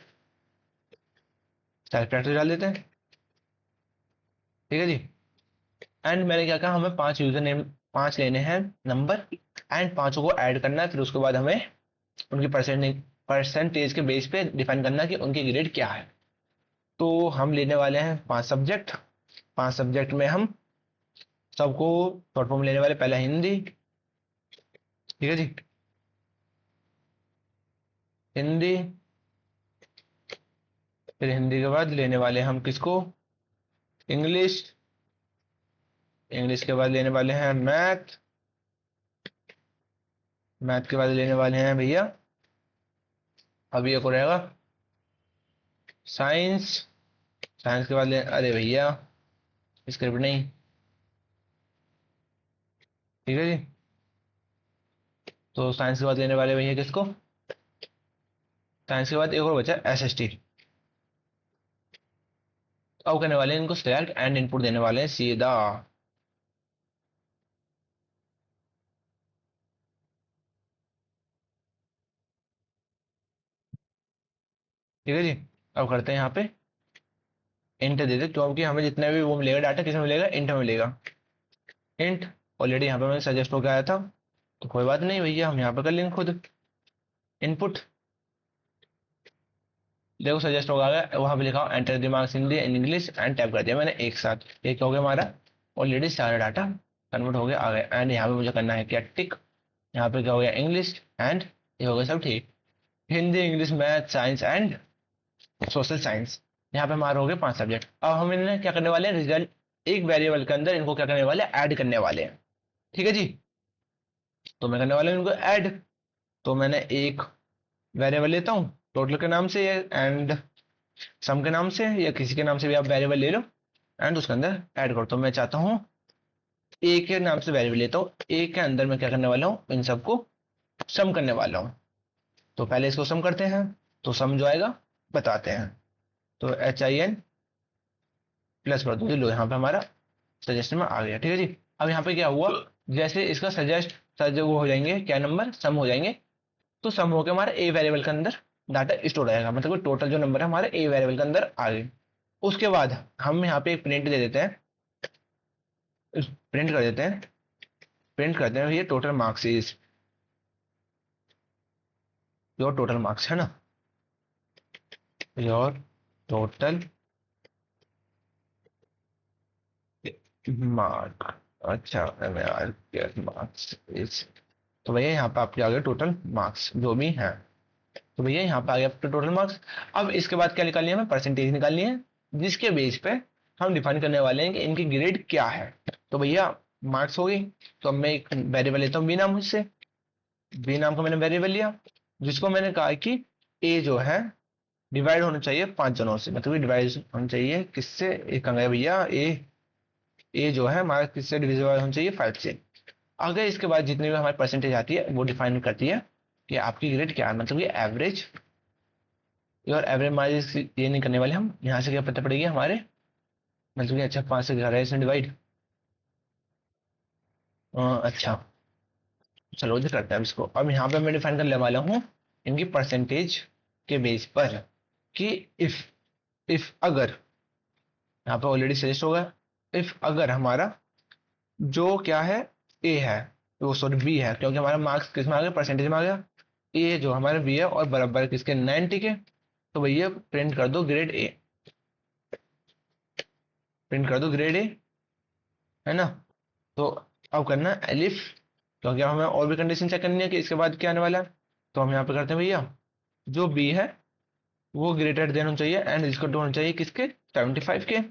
Speaker 1: सेल्फ कैरेक्टर डाल देते हैं। ठीक है जी। एंड मैंने क्या कहा, हमें 5 यूजर नेम, 5 लेने हैं नंबर एंड पांचों को ऐड करना है। फिर उसके बाद हमें उनकी परसेंटेज के बेस पे डिफाइन करना कि उनकी ग्रेड क्या है। तो हम लेने वाले हैं 5 सब्जेक्ट। 5 सब्जेक्ट में हम सबको शॉर्ट फॉर्म लेने वाले, पहला हिंदी। ठीक है जी, हिंदी। फिर हिंदी के बाद लेने वाले हम किसको, इंग्लिश। इंग्लिश के बाद लेने वाले हैं मैथ। मैथ के बाद लेने वाले हैं भैया, अभी एक और रहेगा साइंस। साइंस के बाद अरे भैया स्क्रिप्ट नहीं। ठीक है जी, तो साइंस के बाद लेने वाले भैया किसको, साइंस के बाद एक और बचा SST। अब करने वाले हैं इनको सिलेक्ट एंड इनपुट देने वाले हैं सीधा। ठीक है जी, अब करते हैं यहाँ पे इंट दे दे, क्योंकि हमें जितने भी वो मिलेगा डाटा किस में मिलेगा, इंट में मिलेगा। इंट ऑलरेडी यहाँ पे मैंने सजेस्ट होकर आया था, तो कोई बात नहीं भैया, हम यहाँ पे कर लेंगे खुद इनपुट। देखो सजेस्ट होगा वहां पे लिखा enter the marks in English and tap कर दिया मैंने एक साथ। ये क्या हो गया हमारा, ऑलरेडी सारा डाटा कन्वर्ट हो गया आ गया। एंड यहाँ पे मुझे करना है क्या, टिक। यहाँ पे क्या हो गया, इंग्लिश एंड ये हो गया सब ठीक। Hindi English math science and social science, यहाँ पे हमारे हो गए 5 सब्जेक्ट। अब हम इन्हें क्या करने वाले हैं, रिजल्ट एक वेरिएबल के अंदर इनको क्या करने वाले हैं, ऐड करने वाले हैं। ठीक है जी, तो मैं करने वाला हूँ इनको ऐड। तो मैंने एक वेरिएबल लेता हूँ टोटल के नाम से एंड सम के नाम से, या किसी के नाम से भी आप वेरिएबल ले लो एंड उसके अंदर ऐड करो। तो मैं चाहता हूँ ए के नाम से वेरिएबल लेता हूँ, ए के अंदर मैं क्या करने वाला हूँ, इन सबको सम करने वाला हूँ। तो पहले इसको सम करते हैं, तो सम जो आएगा बताते हैं। तो HIN प्लस कर दो, लो यहाँ पे हमारा सजेशन में आ गया। ठीक है जी, अब यहाँ पे क्या हुआ, जैसे इसका वो हो जाएंगे क्या नंबर, सम हो जाएंगे। तो सम होकर हमारा ए वेरिएबल के अंदर डाटा स्टोर हो जाएगा, मतलब टोटल जो नंबर है हमारे ए वेरिएबल के अंदर आ गए। उसके बाद हम यहाँ पे एक प्रिंट दे देते हैं, प्रिंट कर देते हैं, प्रिंट करते हैं ये total marks is your total marks, है ना, योर टोटल मार्क। अच्छा मार्क्स इज, तो भैया यहाँ पे आपके आ गए टोटल मार्क्स जो भी है। तो भैया यहाँ पे आ गया आपके टोटल मार्क्स। अब इसके बाद क्या निकालनी है, हमें परसेंटेज निकालनी है, जिसके बेस पे हम डिफाइन करने वाले हैं कि इनकी ग्रेड क्या है। तो भैया मार्क्स हो गई, तो अब मैं एक वेरिएबल लेता हूँ बी नाम से। बी नाम का मैंने वेरिएबल लिया, जिसको मैंने कहा कि ए जो है डिवाइड होना चाहिए 5 जनों से, मतलब डिवाइड होना चाहिए किससे, एक कहा गया भैया ए जो है हमारा किससे डिविजिबल होना चाहिए, 5 से। अगर इसके बाद जितनी भी हमारी परसेंटेज आती है वो डिफाइन करती है कि आपकी ग्रेड क्या है, मतलब ये एवरेज। और एवरेज मार्जिन ये नहीं करने वाले हम, यहाँ से क्या पता पड़ेगी हमारे मतलब कि अच्छा 5 से 11 इसमें डिवाइड। अच्छा, चलो जी करते हैं अब इसको। अब यहाँ पे मैं डिफाइन करने वाला हूँ इनकी परसेंटेज के बेस पर कि इफ अगर, यहाँ पे ऑलरेडी सजेस्ट होगा, इफ अगर हमारा जो क्या है ए है, वो सॉरी बी है, क्योंकि हमारा मार्क्स किस में आ गया, परसेंटेज में आ गया। ए जो हमारा बी है और बराबर किसके 90 के, तो भैया प्रिंट कर दो ग्रेड ए, प्रिंट कर दो ग्रेड ए, है ना। तो अब करना है एलिफ, क्योंकि अब हमें और भी कंडीशन चेक करनी है कि इसके बाद क्या आने वाला है। तो हम यहाँ पे करते हैं भैया, जो बी है वो ग्रेटर देन होना चाहिए एंड इसको टू होना चाहिए किसके, 75 के।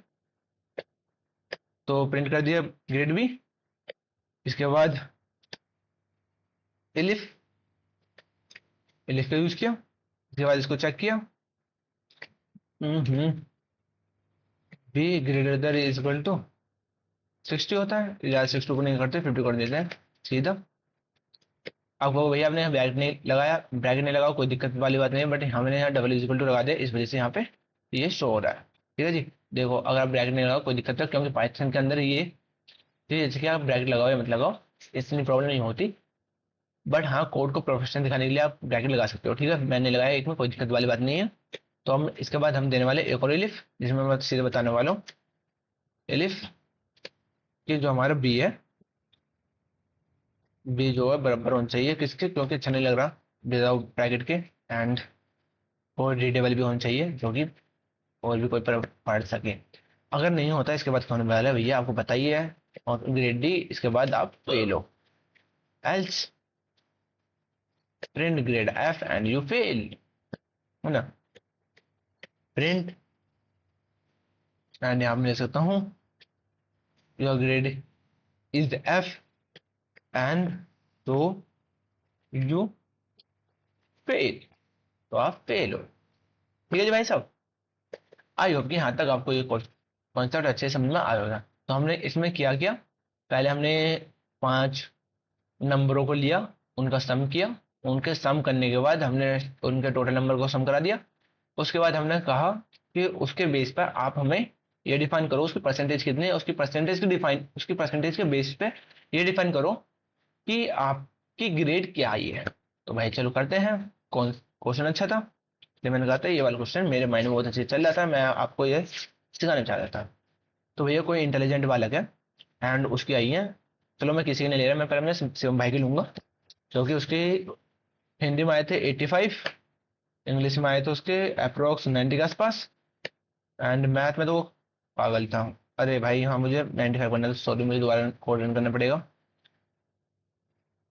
Speaker 1: तो प्रिंट कर दिया ग्रेड बी। इसके बाद एलिफ, एलिफ का यूज किया। इसके बाद इसको चेक किया, B greater than is equal to 60 होता है, या 60 को नहीं करते 50 कर देते हैं सीधा। अब वो भैया आपने ब्रैकेट नहीं लगाया, ब्रैकेट नहीं लगाओ कोई दिक्कत वाली बात नहीं है, बट हमने यहाँ डबल इज इक्वल टू लगा दिया, इस वजह से यहाँ पे ये शो हो रहा है। ठीक है जी। देखो अगर आप ब्रैकेट नहीं लगाओ कोई दिक्कत है, क्योंकि पाइथन के अंदर ये, ठीक है, जैसे कि आप ब्रैकेट लगाओ या मत लगाओ इतनी प्रॉब्लम नहीं होती। बट हाँ, कोड को प्रोफेशनल दिखाने के लिए आप ब्रैकेट लगा सकते हो। ठीक है, मैंने लगाया एक में, कोई दिक्कत वाली बात नहीं है। तो हम इसके बाद हम देने वाले एक और एलिफ, जिसमें मैं सीधे बताने वाला हूँ एलिफ कि जो हमारा बी है, बी जो है बराबर होना चाहिए किसके, क्योंकि अच्छा नहीं लग रहा विदाउट ब्रैकेट के, एंड और रीडेबल भी होना चाहिए जो कि और भी कोई पढ़ सके। अगर नहीं होता इसके बाद क्या होने वाला है भैया आपको बताइए है, और ग्रेड डी इसके बाद आप फेल हो, else print grade F and you fail, है ना। प्रिंट एंड यहाँ मैं ले सकता हूँ your grade is F and तो यू फेल, तो आप फेल हो। ठीक है जी भाई साहब, आई होप कि यहाँ तक आपको ये कॉन्सेप्ट अच्छे से समझ में आ होगा। तो हमने इसमें क्या किया, पहले हमने 5 नंबरों को लिया, उनका सम किया, उनके सम करने के बाद हमने उनके टोटल नंबर को सम करा दिया। उसके बाद हमने कहा कि उसके बेस पर आप हमें ये डिफाइन करो उसकी परसेंटेज कितनी है, उसकी परसेंटेज के बेस पे ये डिफाइन करो कि आपकी ग्रेड क्या आई है। तो भाई चलो करते हैं। कौन क्वेश्चन अच्छा था, इसलिए मैंने कहा था ये वाला क्वेश्चन मेरे माइंड में बहुत अच्छे चल रहा था, मैं आपको ये सिखाना चाह रहा था। तो भैया कोई इंटेलिजेंट बालक है एंड उसकी आई है, चलो मैं किसी की नहीं ले रहा, मैं पहले मैं शिवम भाई की लूंगा, क्योंकि उसकी हिंदी में आए थे 85, इंग्लिश में आए थे उसके अप्रोक्स 90 के आसपास, एंड मैथ में तो वो पागल था। अरे भाई हाँ, मुझे 95 करना था, सॉरी मुझे दोबारा कोड रन करना पड़ेगा।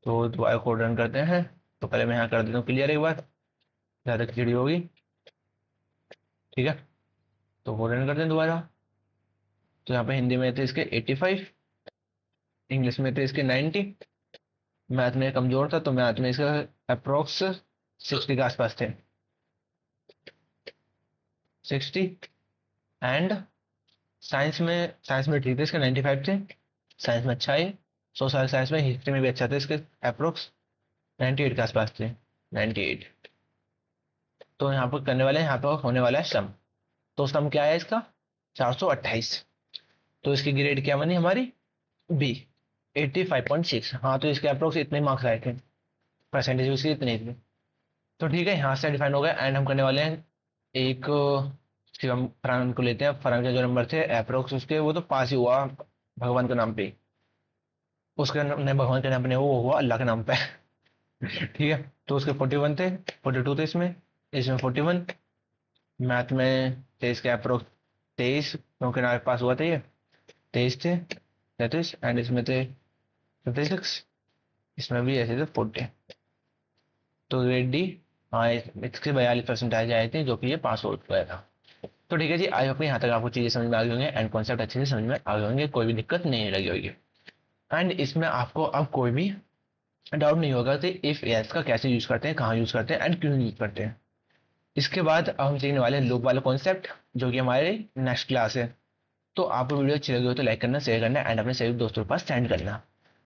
Speaker 1: तो दोबारा कोड रन करते हैं। तो पहले मैं यहाँ कर देता हूँ क्लियर एक बार, ज़्यादा खिचड़ी होगी। ठीक है, तो कोड रन करते हैं दोबारा। तो यहाँ पे हिंदी में थे इसके 85, इंग्लिश में थे इसके 90, मैथ में कमजोर था तो मैथ में इसका अप्रोक्स 60 के आसपास थे, 60। एंड साइंस में ठीक थे इसके 95 थे, साइंस में अच्छा है। सोशल साइंस में, हिस्ट्री में भी अच्छा था इसके अप्रोक्स 98 के आसपास थे, 98। तो यहाँ पर करने वाले हैं, यहाँ पर होने वाला है सम। तो सम क्या है इसका, 428। तो इसकी ग्रेड क्या बनी हमारी, बी 85.6। हाँ, तो इसके अप्रोक्स इतने मार्क्स आए थे, परसेंटेज उसकी इतनी थी। तो ठीक है, यहाँ से डिफाइन हो गया। एंड हम करने वाले हैं एक, हम फरहान को लेते हैं। फरहान के जो नंबर थे अप्रोक्स उसके, वो तो पास ही हुआ भगवान के नाम पे, उसके नहीं भगवान के नाम पे नहीं, वो हुआ अल्लाह के नाम पे। ठीक है, तो उसके 41 थे, 42 थे इसमें, इसमें 41। मैथ में थे इसके अप्रोक्स 23, क्योंकि हमारे पास हुआ था ये 23 थे, 33। एंड इसमें थे 56, इसमें भी ऐसे थे 40। तो ग्रेड डी, हाँ इसके 42% आए थे, जो कि ये पास हो गया था। तो ठीक है जी, आई होप यहाँ तक आपको चीजें समझ में आ गई होंगे एंड कॉन्सेप्ट अच्छे से समझ में आ गए होंगे, कोई भी दिक्कत नहीं लगी होगी। एंड इसमें आपको अब कोई भी डाउट नहीं होगा कि इफ एल्स का कैसे यूज करते हैं, कहाँ यूज करते हैं एंड क्यों यूज करते हैं। इसके बाद अब हम सीखने वाले हैं लूप वाला कॉन्सेप्ट, जो कि हमारे नेक्स्ट क्लास है। तो आपको वीडियो अच्छी लगी हो तो लाइक करना, शेयर करना एंड अपने सभी दोस्तों के पास सेंड करना।